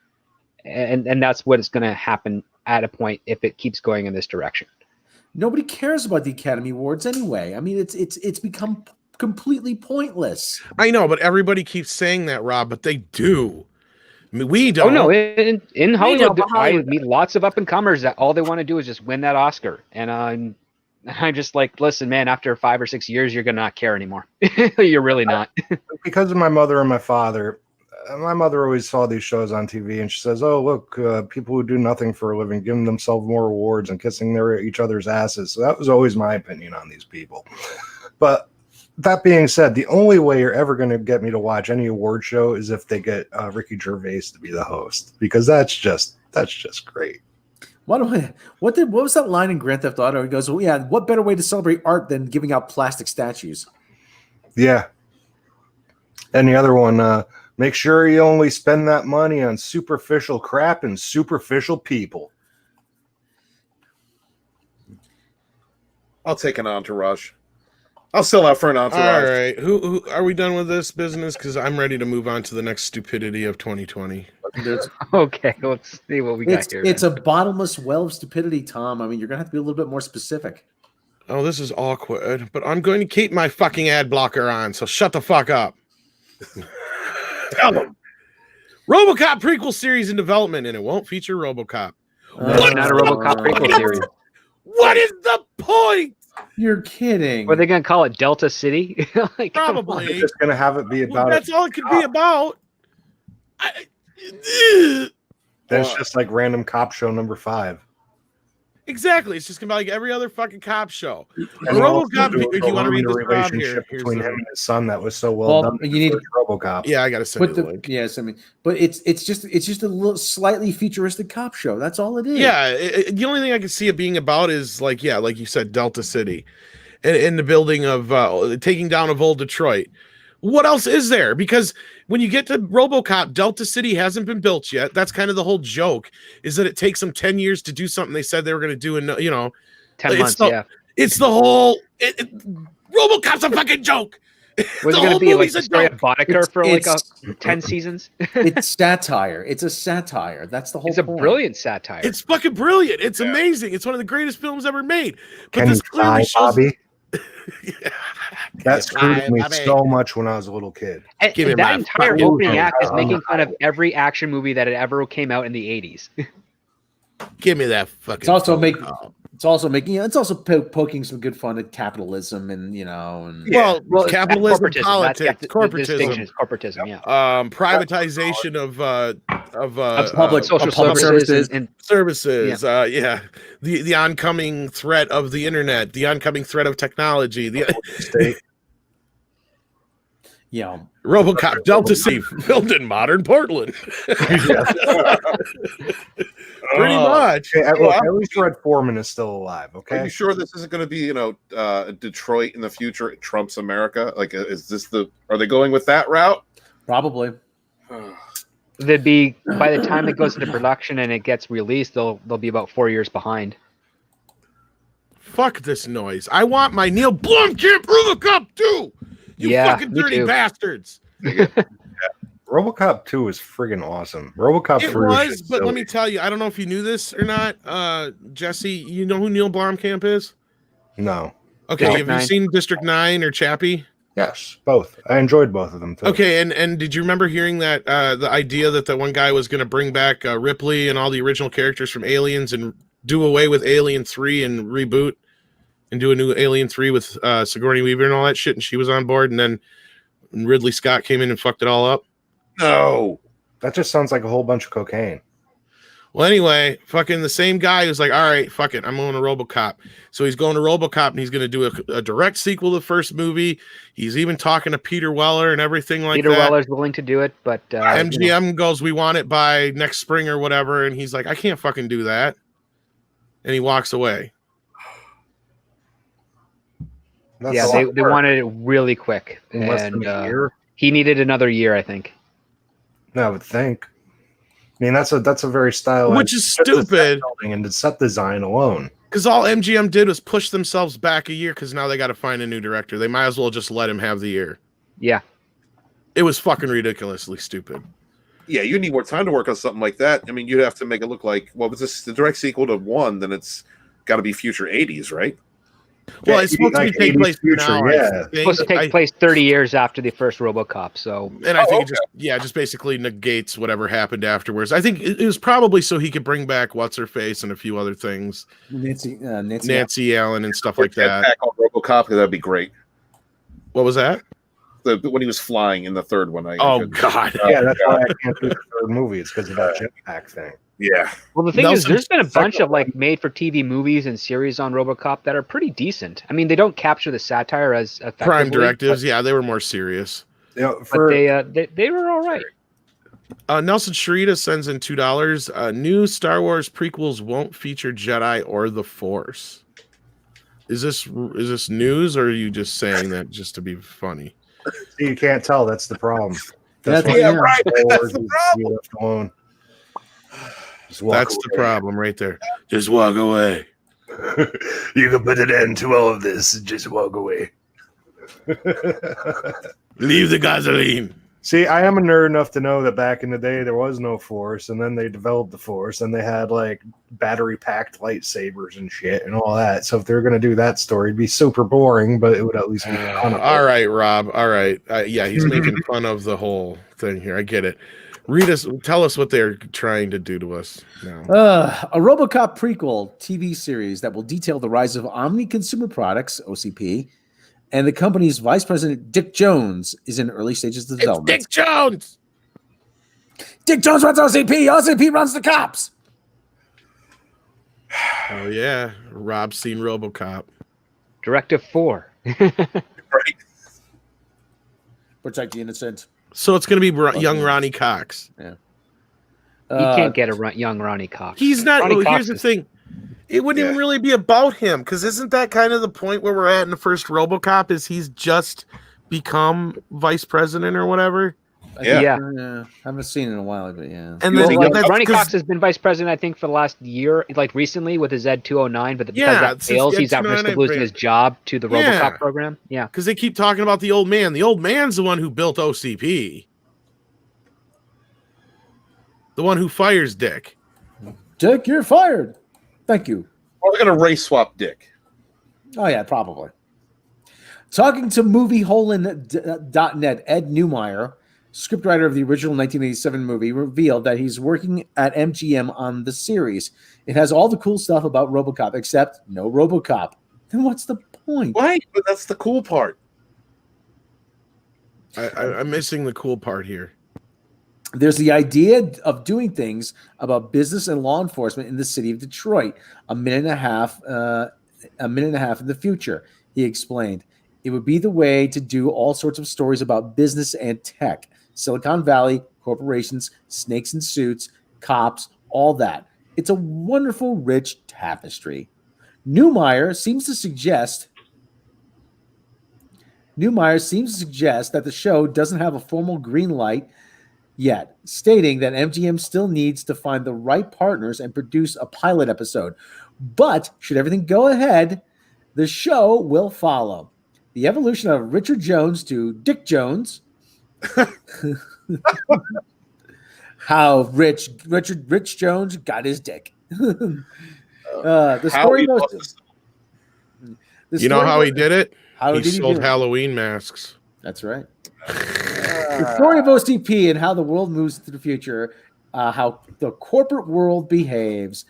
And that's what is going to happen at a point if it keeps going in this direction. Nobody cares about the Academy Awards anyway. I mean, it's become completely pointless. I know, but everybody keeps saying that, Rob, but they do. I mean, we don't. Oh, no, in Hollywood, I meet lots of up-and-comers that all they want to do is just win that Oscar. And I'm just like, listen, man, after 5 or 6 years, you're going to not care anymore. You're really not. Because of my mother and my father, my mother always saw these shows on TV, and she says, oh, look, people who do nothing for a living, giving themselves more awards and kissing each other's asses. So that was always my opinion on these people. But that being said, the only way you're ever going to get me to watch any award show is if they get Ricky Gervais to be the host, because that's just great. What was that line in Grand Theft Auto? He goes, well, yeah, what better way to celebrate art than giving out plastic statues? Yeah. And the other one, make sure you only spend that money on superficial crap and superficial people. I'll take an Entourage. I'll sell out for an Entourage. All right. Who are we done with this business? Because I'm ready to move on to the next stupidity of 2020. Okay, let's see what we got here. It's a bottomless well of stupidity, Tom. I mean, you're going to have to be a little bit more specific. Oh, this is awkward, but I'm going to keep my fucking ad blocker on, so shut the fuck up. Tell them. RoboCop prequel series in development, and it won't feature RoboCop. What? Not a RoboCop prequel series. What is the point? You're kidding. Are they going to call it Delta City? Like, probably. They're just going to have it be about that's all it could be about. That's just like random cop show number 5. Exactly. It's just gonna be like every other fucking cop show. And RoboCop. Do you want to read this relationship between him and his son that was so well done? You need RoboCop. Yeah, I gotta send you the link. Yes, I mean, but it's just a little slightly futuristic cop show. That's all it is. Yeah, the only thing I can see it being about is like you said, Delta City, and in the building of taking down of old Detroit. What else is there? Because when you get to RoboCop, Delta City hasn't been built yet. That's kind of the whole joke, is that it takes them 10 years to do something they said they were going to do in, 10 months, yeah. It's the whole... RoboCop's a fucking joke! Was it going to be like the story of Boddicker for 10 seasons? It's satire. It's a satire. That's the whole point. It's a brilliant satire. It's fucking brilliant. It's amazing. It's one of the greatest films ever made. But Can this you cry, clearly shows... Bobby? That screwed me so much when I was a little kid. And Give me that my entire fucking opening phone. act is making fun of every action movie that had ever came out in the 80s. Give me that fucking. It's also phone making. call. It's also making. It's also poking some good fun at capitalism and and Well, Well, capitalism, corporatism, politics, the distinction corporatism, is corporatism, yeah. privatization of public social public services services. and services. The oncoming threat of the internet, the oncoming threat of technology, the State. RoboCop Delta C filmed in modern Portland. Pretty much. Okay, at least Red Foreman is still alive. Okay. Are you sure this isn't going to be, Detroit in the future? It trumps America. Like, is this are they going with that route? Probably. They'd be, by the time it goes into production and it gets released, they'll be about 4 years behind. Fuck this noise. I want my Neil Blomkamp RoboCop too. You fucking dirty bastards. RoboCop 2 is friggin' awesome. RoboCop 3 it was, but let me tell you, I don't know if you knew this or not. Jesse, you know who Neil Blomkamp is? No. Okay, have you seen District 9 or Chappie? Yes, both. I enjoyed both of them too. Okay, and did you remember hearing that the idea that the one guy was going to bring back Ripley and all the original characters from Aliens and do away with Alien 3 and reboot and do a new Alien 3 with Sigourney Weaver and all that shit, and she was on board, and then Ridley Scott came in and fucked it all up? No. That just sounds like a whole bunch of cocaine. Well, anyway, fucking the same guy who's like, all right, fuck it, I'm going to RoboCop. So he's going to RoboCop, and he's going to do a direct sequel to the first movie. He's even talking to Peter Weller and everything like Peter that. Weller's willing to do it, but MGM goes, we want it by next spring or whatever, and he's like, I can't fucking do that. And he walks away. They wanted it really quick. In less than a year? He needed another year, I think. No, I would think. I mean, that's a very stylized, which is stupid. And the set design alone, because all MGM did was push themselves back a year. Because now they got to find a new director. They might as well just let him have the year. Yeah, it was fucking ridiculously stupid. Yeah, you need more time to work on something like that. I mean, you'd have to make it look like, well, if this the direct sequel to 1, then it's got to be future 80s, right? Well, it's supposed to take place now. Yeah, it's supposed to take place 30 years after the first RoboCop. So, and I think it just basically negates whatever happened afterwards. I think it was probably so he could bring back what's her face and a few other things, Nancy Allen and stuff like that. Back on RoboCop, that'd be great. What was that? When he was flying in the third one. God! Yeah, that's why I can't do the third movie. It's because of that jetpack thing. Yeah. Well, the thing is, there's been a bunch of made-for-TV movies and series on RoboCop that are pretty decent. I mean, they don't capture the satire as effectively. Prime Directives, yeah, they were more serious. But they were all right. Nelson Sharita sends in $2. New Star Wars prequels won't feature Jedi or the Force. Is this news, or are you just saying that just to be funny? You can't tell. That's the problem. That's the problem. Left alone. That's the problem right there. Just walk away. You can put an end to all of this. Just walk away. Leave the gasoline. See, I am a nerd enough to know that back in the day there was no Force, and then they developed the Force, and they had battery-packed lightsabers and shit and all that. So if they were going to do that story, it'd be super boring, but it would at least be fun. All right, Rob. All right. Yeah, he's making fun of the whole thing here. I get it. Tell us what they're trying to do to us now. A RoboCop prequel TV series that will detail the rise of Omni Consumer Products, OCP, and the company's vice president, Dick Jones, is in early stages of development. Dick Jones! Dick Jones runs OCP! OCP runs the cops! Oh, yeah. Rob's seen RoboCop. Directive 4. Protect the innocent. So it's going to be young Ronnie Cox. Yeah. You can't get a young Ronnie Cox. He's not. Ronnie Cox here's the thing. It wouldn't even really be about him, because isn't that kind of the point where we're at in the first RoboCop? Is he's just become vice president or whatever? Yeah. I haven't seen it in a while, but yeah. And then Ronnie Cox has been vice president, I think, for the last year, recently with his Z209. But because that fails, he's at risk of losing his job to the RoboCop program. Yeah, because they keep talking about the old man. The old man's the one who built OCP. The one who fires Dick. Dick, you're fired. Thank you. Well, they're going to race swap Dick. Oh, yeah, probably. Talking to MovieHolen.net, Ed Neumeyer, scriptwriter of the original 1987 movie, revealed that he's working at MGM on the series. It has all the cool stuff about RoboCop, except no RoboCop. Then what's the point? Why? But that's the cool part. I'm missing the cool part here. There's the idea of doing things about business and law enforcement in the city of Detroit a minute and a half in the future, he explained. It would be the way to do all sorts of stories about business and tech, Silicon Valley, corporations, snakes in suits, cops, all that. It's a wonderful, rich tapestry. Neumeyer seems to suggest that the show doesn't have a formal green light yet, stating that MGM still needs to find the right partners and produce a pilot episode. But should everything go ahead, the show will follow. The evolution of Richard Jones to Dick Jones. How Rich Jones got his dick. The story goes. You know how he did it? How he did he sold do it? Halloween masks. That's right. The story of OCP and how the world moves to the future, how the corporate world behaves.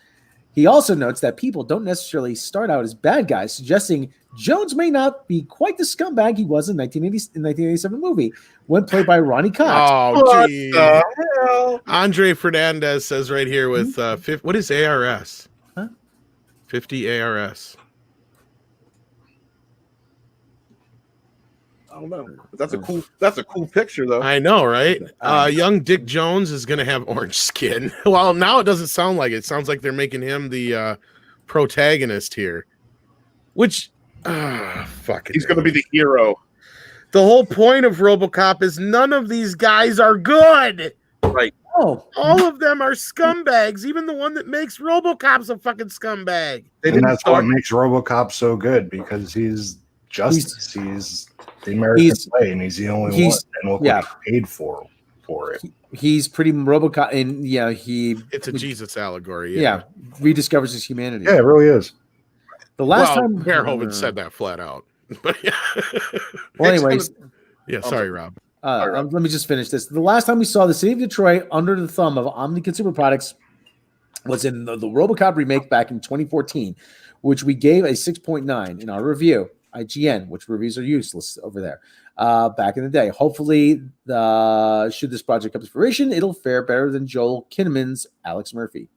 He also notes that people don't necessarily start out as bad guys, suggesting Jones may not be quite the scumbag he was in 1987 movie when played by Ronnie Cox. Oh, geez. Andre Fernandez says right here with what is ARS? Huh? 50 ARS. I don't know. That's a cool picture though. I know, right? Young Dick Jones is going to have orange skin. Well, now it doesn't sound like it. It sounds like they're making him the protagonist here. Which, he's going to be the hero. The whole point of RoboCop is none of these guys are good. Right. Oh, all of them are scumbags. Even the one that makes RoboCop's a fucking scumbag. And that's what makes RoboCop so good, because he's justice. He's the American way, and he's the only one, and look what he paid for it. He's pretty RoboCop, and it's a Jesus allegory. Yeah, rediscovers his humanity. Yeah, it really is. The last time Verhoeven said that flat out. But yeah. Well, anyways, sorry, Rob. Let me just finish this. The last time we saw the city of Detroit under the thumb of Omni Consumer Products was in the RoboCop remake back in 2014, which we gave a 6.9 in our review. IGN, which reviews are useless over there, back in the day. Hopefully, should this project come to fruition, it'll fare better than Joel Kinnaman's Alex Murphy.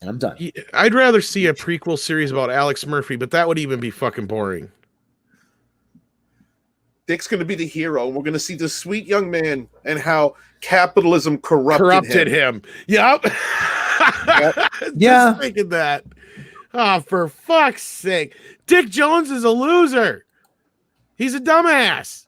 And I'm done. I'd rather see a prequel series about Alex Murphy, but that would even be fucking boring. Dick's going to be the hero, and we're going to see this sweet young man and how capitalism corrupted him. Yep. Yeah. Just thinking that. Oh, for fuck's sake. Dick Jones is a loser. He's a dumbass.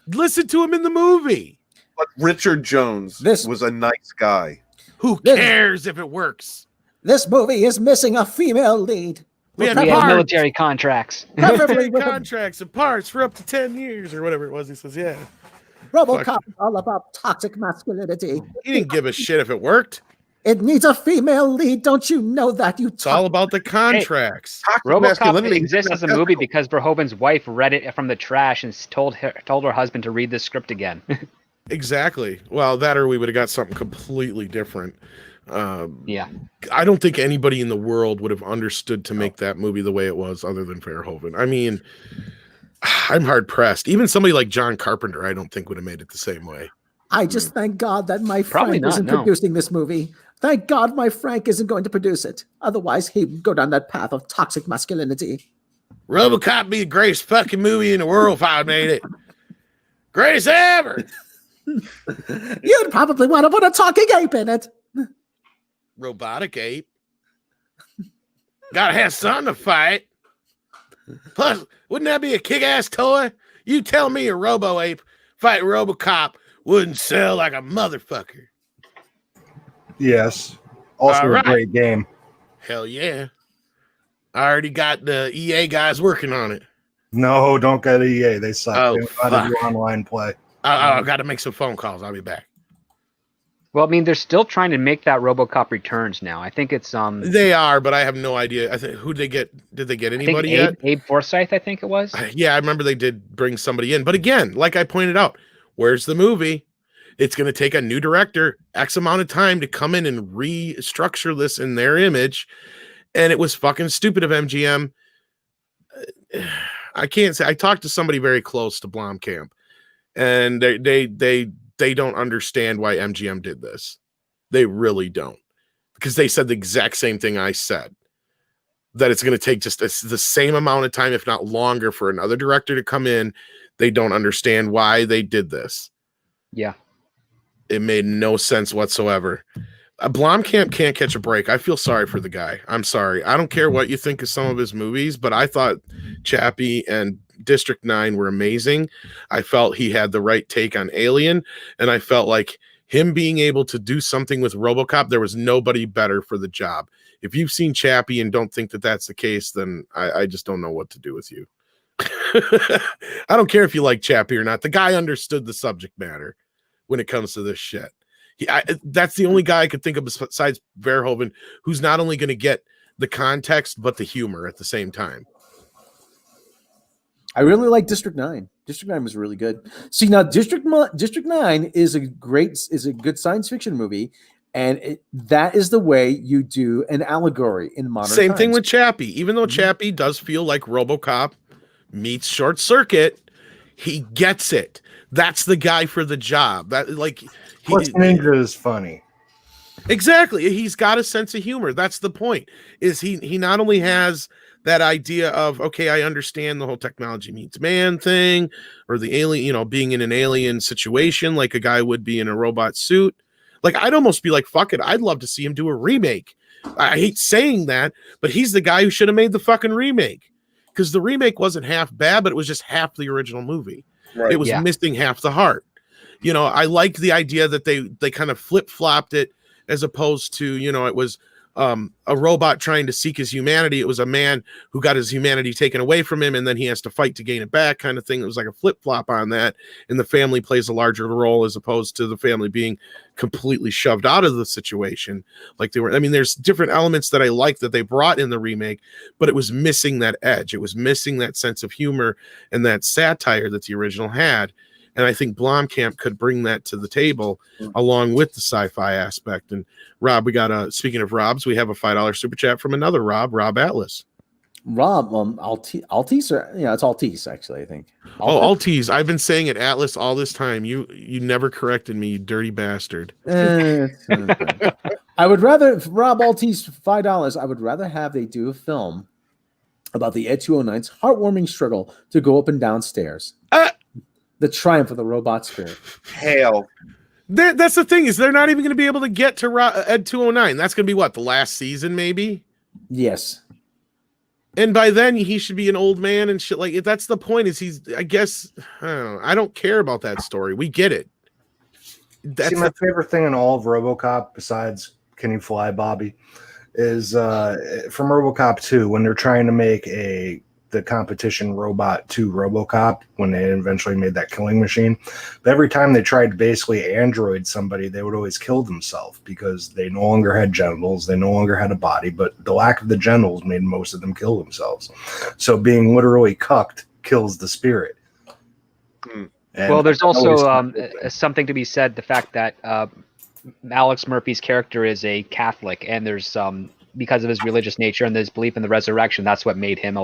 Listen to him in the movie. But Richard Jones was a nice guy. Who cares if it works? This movie is missing a female lead. We have military contracts. Military contracts and parts for up to 10 years or whatever it was. He says, yeah. RoboCop is all about toxic masculinity. He didn't give a shit if it worked. It needs a female lead. Don't you know that? It's all about the contracts. RoboCop exists as a movie because Verhoeven's wife read it from the trash and told her husband to read the script again. Exactly. Well, that or we would have got something completely different. Yeah. I don't think anybody in the world would have understood to make that movie the way it was other than Verhoeven. I mean, I'm hard pressed. Even somebody like John Carpenter, I don't think would have made it the same way. I just thank God that my Frank isn't producing this movie. Thank God my Frank isn't going to produce it. Otherwise, he'd go down that path of toxic masculinity. RoboCop be the greatest fucking movie in the world if I made it. Greatest ever. You'd probably want to put a talking ape in it. Robotic ape. Gotta have something to fight. Plus, wouldn't that be a kick-ass toy? You tell me a Robo Ape fighting RoboCop wouldn't sell like a motherfucker. Yes. Also a great game. Hell yeah. I already got the EA guys working on it. No, don't get EA. They suck. Oh, they don't know how to do online play. I got to make some phone calls. I'll be back. Well, I mean, they're still trying to make that RoboCop Returns now. I think it's They are, but I have no idea. I think who they get? Did they get anybody yet? Abe Forsyth, I think it was. Yeah, I remember they did bring somebody in, but again, like I pointed out, where's the movie? It's going to take a new director X amount of time to come in and restructure this in their image, and it was fucking stupid of MGM. I can't say. I talked to somebody very close to Blomkamp, and they don't understand why MGM did this. They really don't, because they said the exact same thing I said, that it's going to take just the same amount of time, if not longer, for another director to come in. They don't understand why they did this. Yeah. It made no sense whatsoever. Blomkamp can't catch a break. I feel sorry for the guy. I'm sorry. I don't care what you think of some of his movies, but I thought Chappie and District 9 were amazing. I felt he had the right take on Alien, and I felt like him being able to do something with RoboCop, there was nobody better for the job. If you've seen Chappie and don't think that that's the case, then I just don't know what to do with you. I don't care if you like Chappie or not. The guy understood the subject matter when it comes to this shit. That's the only guy I could think of besides Verhoeven who's not only going to get the context but the humor at the same time. I really like District 9. District 9 was really good. See, now District 9 is a good science fiction movie, and that is the way you do an allegory in modern Same times. thing with Chappie. Even though Chappie does feel like RoboCop meets Short Circuit, he gets it. That's the guy for the job. That Plus Ninja is funny. Exactly. He's got a sense of humor. That's the point. Is he not only has that idea of, okay, I understand the whole technology meets man thing, or the alien, being in an alien situation like a guy would be in a robot suit. Like, I'd almost be like, fuck it, I'd love to see him do a remake. I hate saying that, but he's the guy who should have made the fucking remake, because the remake wasn't half bad, but it was just half the original movie. Right. It was missing half the heart. I liked the idea that they kind of flip-flopped it, as opposed to, it was a robot trying to seek his humanity. It was a man who got his humanity taken away from him, and then he has to fight to gain it back, kind of thing. It was like a flip-flop on that, and the family plays a larger role as opposed to the family being completely shoved out of the situation like they were. I mean, there's different elements that I like that they brought in the remake, but it was missing that edge. It was missing that sense of humor and that satire that the original had. And I think Blomkamp could bring that to the table along with the sci-fi aspect. And Rob, we got speaking of Robs, we have a $5 super chat from another Rob Atlas. Rob, Altice, or it's Altice actually, I think. Altice. I've been saying it Atlas all this time. You never corrected me, you dirty bastard. I would rather, Rob Altice, $5. I would rather have they do a film about the Ed 209's heartwarming struggle to go up and down stairs. The triumph of the robot spirit. Hell. That's the thing, is they're not even going to be able to get to Ed 209. That's going to be what, the last season maybe? Yes. And by then he should be an old man and shit. Like, that's the point, is I guess, I don't care about that story. We get it. See, my favorite thing in all of RoboCop, besides Can You Fly, Bobby, is from RoboCop 2, when they're trying to make the competition robot to RoboCop, when they eventually made that killing machine. But every time they tried to basically android somebody, they would always kill themselves because they no longer had genitals, they no longer had a body, but the lack of the genitals made most of them kill themselves. So being literally cucked kills the spirit. Well, there's also something to be said, the fact that Alex Murphy's character is a Catholic, and there's because of his religious nature and his belief in the resurrection, that's what made him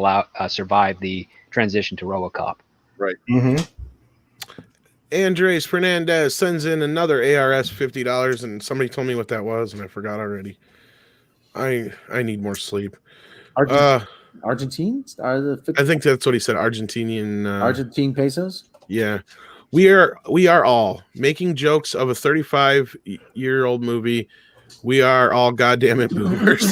survive the transition to RoboCop. Right. Mm-hmm. Andres Fernandez sends in another ARS $50, and somebody told me what that was, and I forgot already. I need more sleep. Argentine? I think that's what he said. Argentinian. Argentine pesos? Yeah. We are all making jokes of a 35-year-old movie. We are all goddamn it boomers.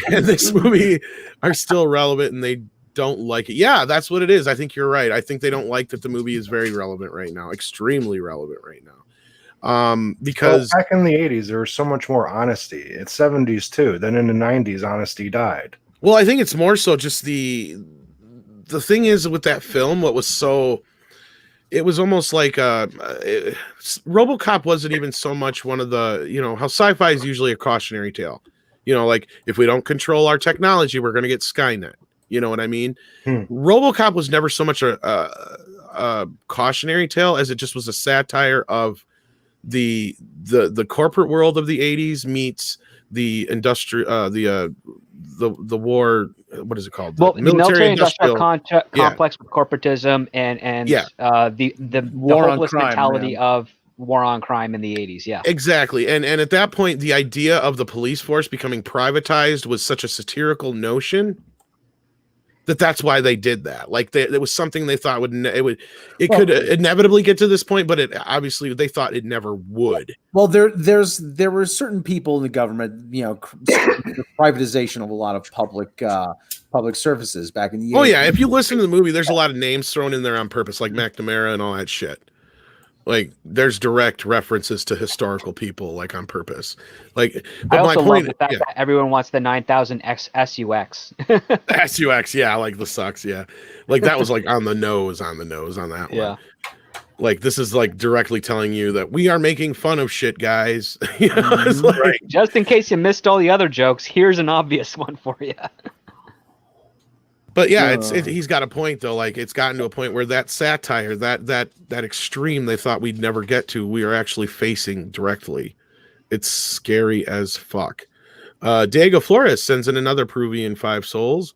And this movie are still relevant, and they don't like it. Yeah, that's what it is. I think you're right. I think they don't like that the movie is very relevant right now, extremely relevant right now. Because back in the 80s, there was so much more honesty. It's 70s too. Then in the 90s, honesty died. Well, I think it's more so just the thing is with that film, what was so it was almost like RoboCop wasn't even so much one of the, how sci-fi is usually a cautionary tale. Like if we don't control our technology, we're going to get Skynet. You know what I mean? RoboCop was never so much a cautionary tale as it just was a satire of the corporate world of the 80s meets the industrial the war, what is it called? The military industrial complex with corporatism and the hopeless mentality of war on crime in the 80s. Yeah, exactly. And at that point, the idea of the police force becoming privatized was such a satirical notion that's why they did that. Like it was something they thought could inevitably get to this point, but it obviously they thought it never would. Well, there were certain people in the government, the privatization of a lot of public services back in the 80s. Oh yeah, if you listen to the movie, there's a lot of names thrown in there on purpose, like McNamara and all that shit. Like there's direct references to historical people, like on purpose. Like, but I also love the fact that everyone wants the 9000 SUX. SUX, yeah, like the sucks, yeah. Like that was like on the nose on that one. Yeah. Like this is like directly telling you that we are making fun of shit, guys. It's like, right. Just in case you missed all the other jokes, here's an obvious one for you. But yeah, he's got a point though. Like it's gotten to a point where that satire, that extreme they thought we'd never get to, we are actually facing directly. It's scary as fuck. Diego Flores sends in another Peruvian 5 souls.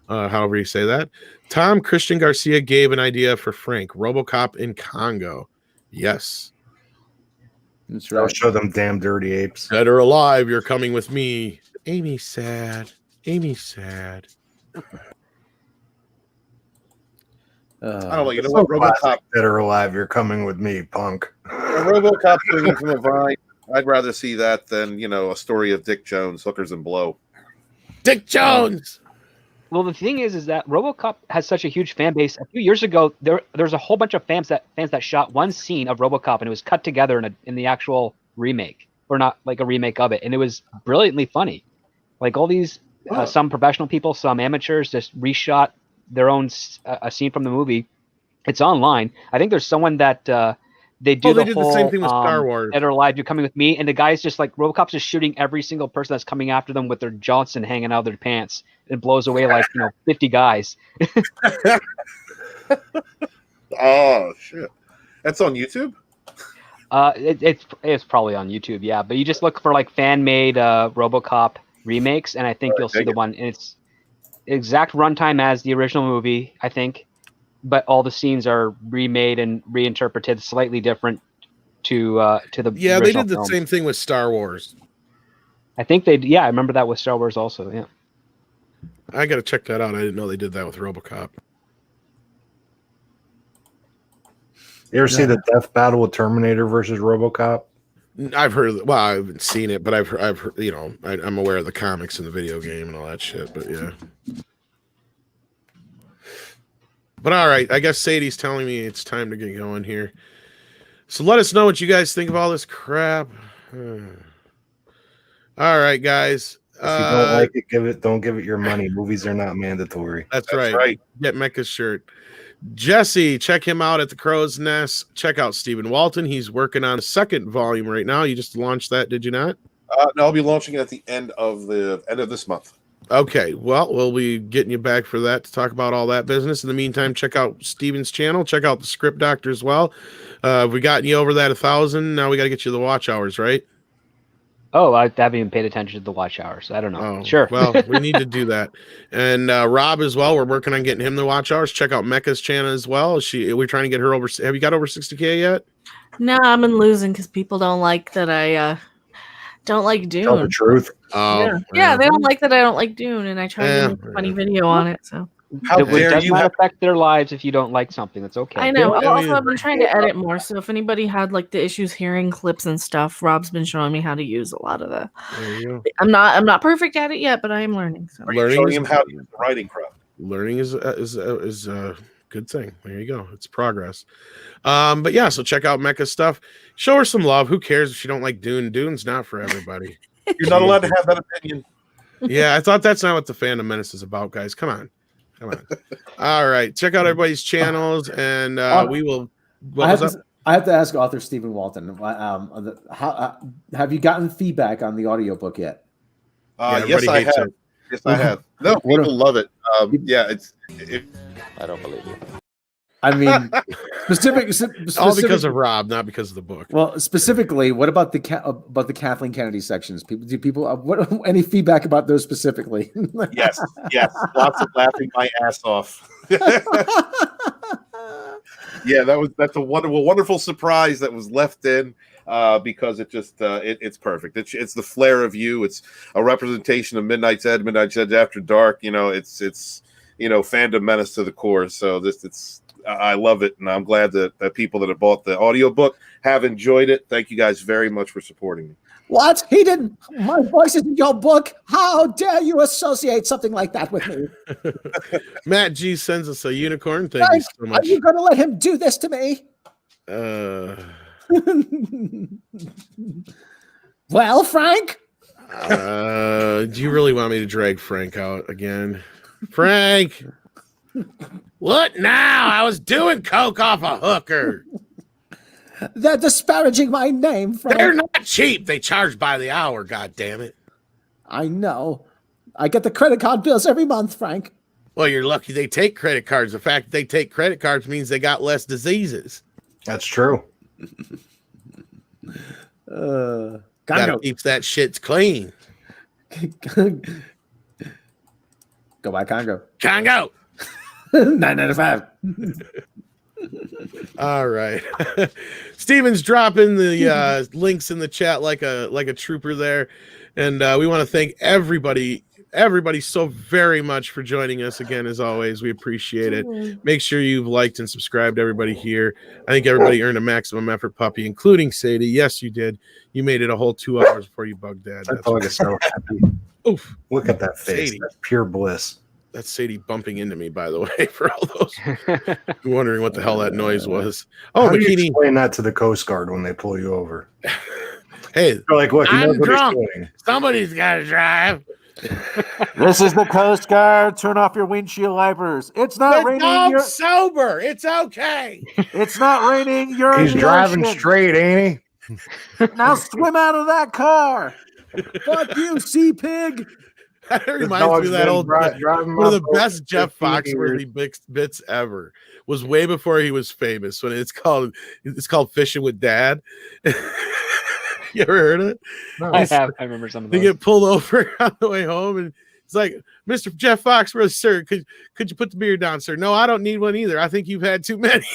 However you say that. Tom Christian Garcia gave an idea for Frank. RoboCop in Congo. Yes. That's right. I'll show them damn dirty apes. Dead or alive, you're coming with me. Amy's sad. Amy's sad. I don't know. You know what? RoboCop, dead or alive, you're coming with me, punk. RoboCop swinging from a vine. I'd rather see that than a story of Dick Jones, hookers and blow. Dick Jones. Well, the thing is that RoboCop has such a huge fan base. A few years ago, there's a whole bunch of fans that shot one scene of RoboCop, and it was cut together in the actual remake, or not like a remake of it, and it was brilliantly funny. Like all these, some professional people, some amateurs, just reshot their own a scene from the movie. It's online. I think there's someone that they did the same thing with Star Wars. Dead or Alive, You're Coming With Me, and the guy's just like RoboCop's just shooting every single person that's coming after them with their Johnson hanging out of their pants. It blows away like 50 guys. Oh shit! That's on YouTube. It's probably on YouTube, yeah. But you just look for like fan made RoboCop remakes, and I think you'll see the one. And it's exact runtime as the original movie, I think, but all the scenes are remade and reinterpreted slightly different to the they did the same thing with Star Wars. I think I remember that with Star Wars also. Yeah, I gotta check that out. I didn't know they did that with RoboCop. You ever see the death battle with Terminator versus RoboCop? I've heard. Well, I haven't seen it, but I've heard. I'm aware of the comics and the video game and all that shit. But yeah. But all right, I guess Sadie's telling me it's time to get going here. So let us know what you guys think of all this crap. All right, guys. If you don't like it, don't give it your money. Movies are not mandatory. That's right. Get Mecca's shirt. Jesse, check him out at the Crow's Nest. Check out Stephen Walton. He's working on a second volume right now. You just launched that, did you not? No, I'll be launching it at the end of this month. Okay, well, we'll be getting you back for that to talk about all that business. In the meantime, check out Steven's channel. Check out the Script Doctor as well. We got you over that 1,000. Now we got to get you the watch hours, right? Oh, I haven't even paid attention to the watch hours. I don't know. Oh, sure. Well, we need to do that. And Rob as well. We're working on getting him the watch hours. Check out Mecca's channel as well. We're trying to get her over. Have you got over 60K yet? No, I've been losing because people don't like that I don't like Dune. Tell the truth. Yeah, they don't like that I don't like Dune, and I try to make a funny video on it. So it does not affect their lives if you don't like something. That's okay. I know. I've been trying to edit more. So if anybody had like the issues hearing clips and stuff, Rob's been showing me how to use a lot of the. There you go. I'm not perfect at it yet, but I am learning. So. Showing him how to use the writing crap. Learning is a good thing. There you go. It's progress. But yeah, so check out Mecca's stuff. Show her some love. Who cares if she don't like Dune? Dune's not for everybody. You're not allowed to have that opinion. Yeah, I thought that's not what the Fandom Menace is about, guys. Come on. All right. Check out everybody's channels, and we will What was up? I have to ask author Stephen Walton. Have you gotten feedback on the audiobook yet? Yes, I have. Yes, I have. No, people love it. I don't believe you. I mean, all because of Rob, not because of the book. Well, specifically, what about the Kathleen Kennedy sections? What any feedback about those specifically? Yes, lots of laughing my ass off. Yeah, that's a wonderful surprise that was left in because it just it's perfect. It's the flair of you. It's a representation of Midnight's Edge After Dark. It's fandom menace to the core. So I love it, and I'm glad that people that have bought the audiobook have enjoyed it. Thank you guys very much for supporting me. What? He didn't. My voice is in your book. How dare you associate something like that with me? Matt G sends us a unicorn. Thank you so much. Are you going to let him do this to me? Well, Frank? Do you really want me to drag Frank out again? Frank! What now? I was doing coke off a hooker. They're disparaging my name, Frank. They're not cheap. They charge by the hour, God damn it. I know. I get the credit card bills every month, Frank. Well, you're lucky they take credit cards. The fact that they take credit cards means they got less diseases. That's true. Gotta keep that shit clean. Go buy Congo. Congo! $9.95. All right. Steven's dropping the links in the chat like a trooper there. And we want to thank everybody so very much for joining us again. As always, we appreciate it. Make sure you've liked and subscribed, everybody here. I think everybody earned a maximum effort puppy, including Sadie. Yes, you did. You made it a whole 2 hours before you bugged Dad. That dog is so happy. Oof. Look at that face. Sadie. That's pure bliss. That's Sadie bumping into me, by the way, for all those wondering what the hell that noise was. Oh, How do you Bikini. explain that to the Coast Guard when they pull you over? Hey, they're like, look, I'm drunk. Somebody's got to drive. This is the Coast Guard. Turn off your windshield wipers. It's not The raining. dog's sober. It's okay. It's not raining. You're He's in the driving ocean. straight, ain't he? Now swim out of that car. Fuck you, sea pig. That reminds me of that old one of the best Jeff Foxworthy bits ever was way before he was famous. When it's called Fishing with Dad. You ever heard of it? No, I have. I remember some of those. They get pulled over on the way home, and it's like, Mr. Jeff Foxworthy, sir, could you put the beer down, sir? No, I don't need one either. I think you've had too many.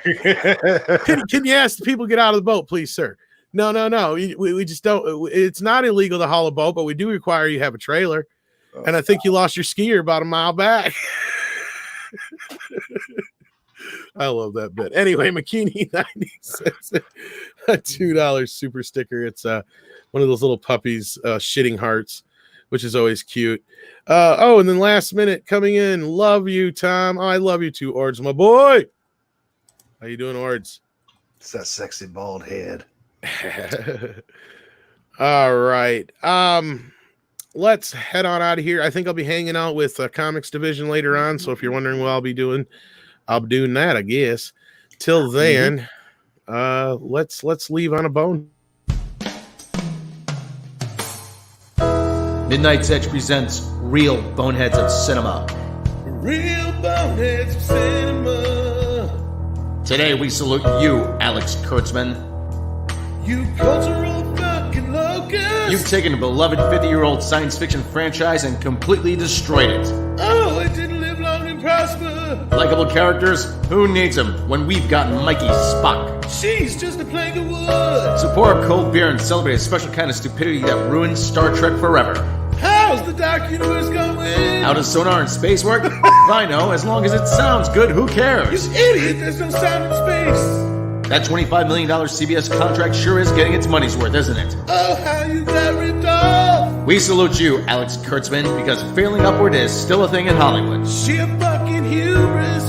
Can you ask the people to get out of the boat, please, sir? No. We just don't. It's not illegal to haul a boat, but we do require you have a trailer. And I think you lost your skier about a mile back. I love that bit. Anyway, McKinney 90 cents, a $2 super sticker. It's one of those little puppies, shitting hearts, which is always cute. And then last minute coming in. Love you, Tom. Oh, I love you too, Ords, my boy. How you doing, Ords? It's that sexy bald head. All right. Let's head on out of here. I think I'll be hanging out with Comics Division later on. So if you're wondering what I'll be doing that, I guess. Till then, let's leave on a bone. Midnight's Edge presents Real Boneheads of Cinema. Real Boneheads of Cinema. Today we salute you, Alex Kurtzman. You cultural fucking locust. You've taken a beloved 50-year-old science fiction franchise and completely destroyed it. Oh, it didn't live long and prosper. Likable characters? Who needs them when we've got Mikey Spock? She's just a plank of wood. So pour up cold beer and celebrate a special kind of stupidity that ruins Star Trek forever. How's the Dark Universe going? How does sonar and space work? I know, as long as it sounds good, who cares? You idiot, there's no sound in space. That $25 million CBS contract sure is getting its money's worth, isn't it? Oh, how you got ripped off. We salute you, Alex Kurtzman, because failing upward is still a thing in Hollywood. Sheer fucking hubris.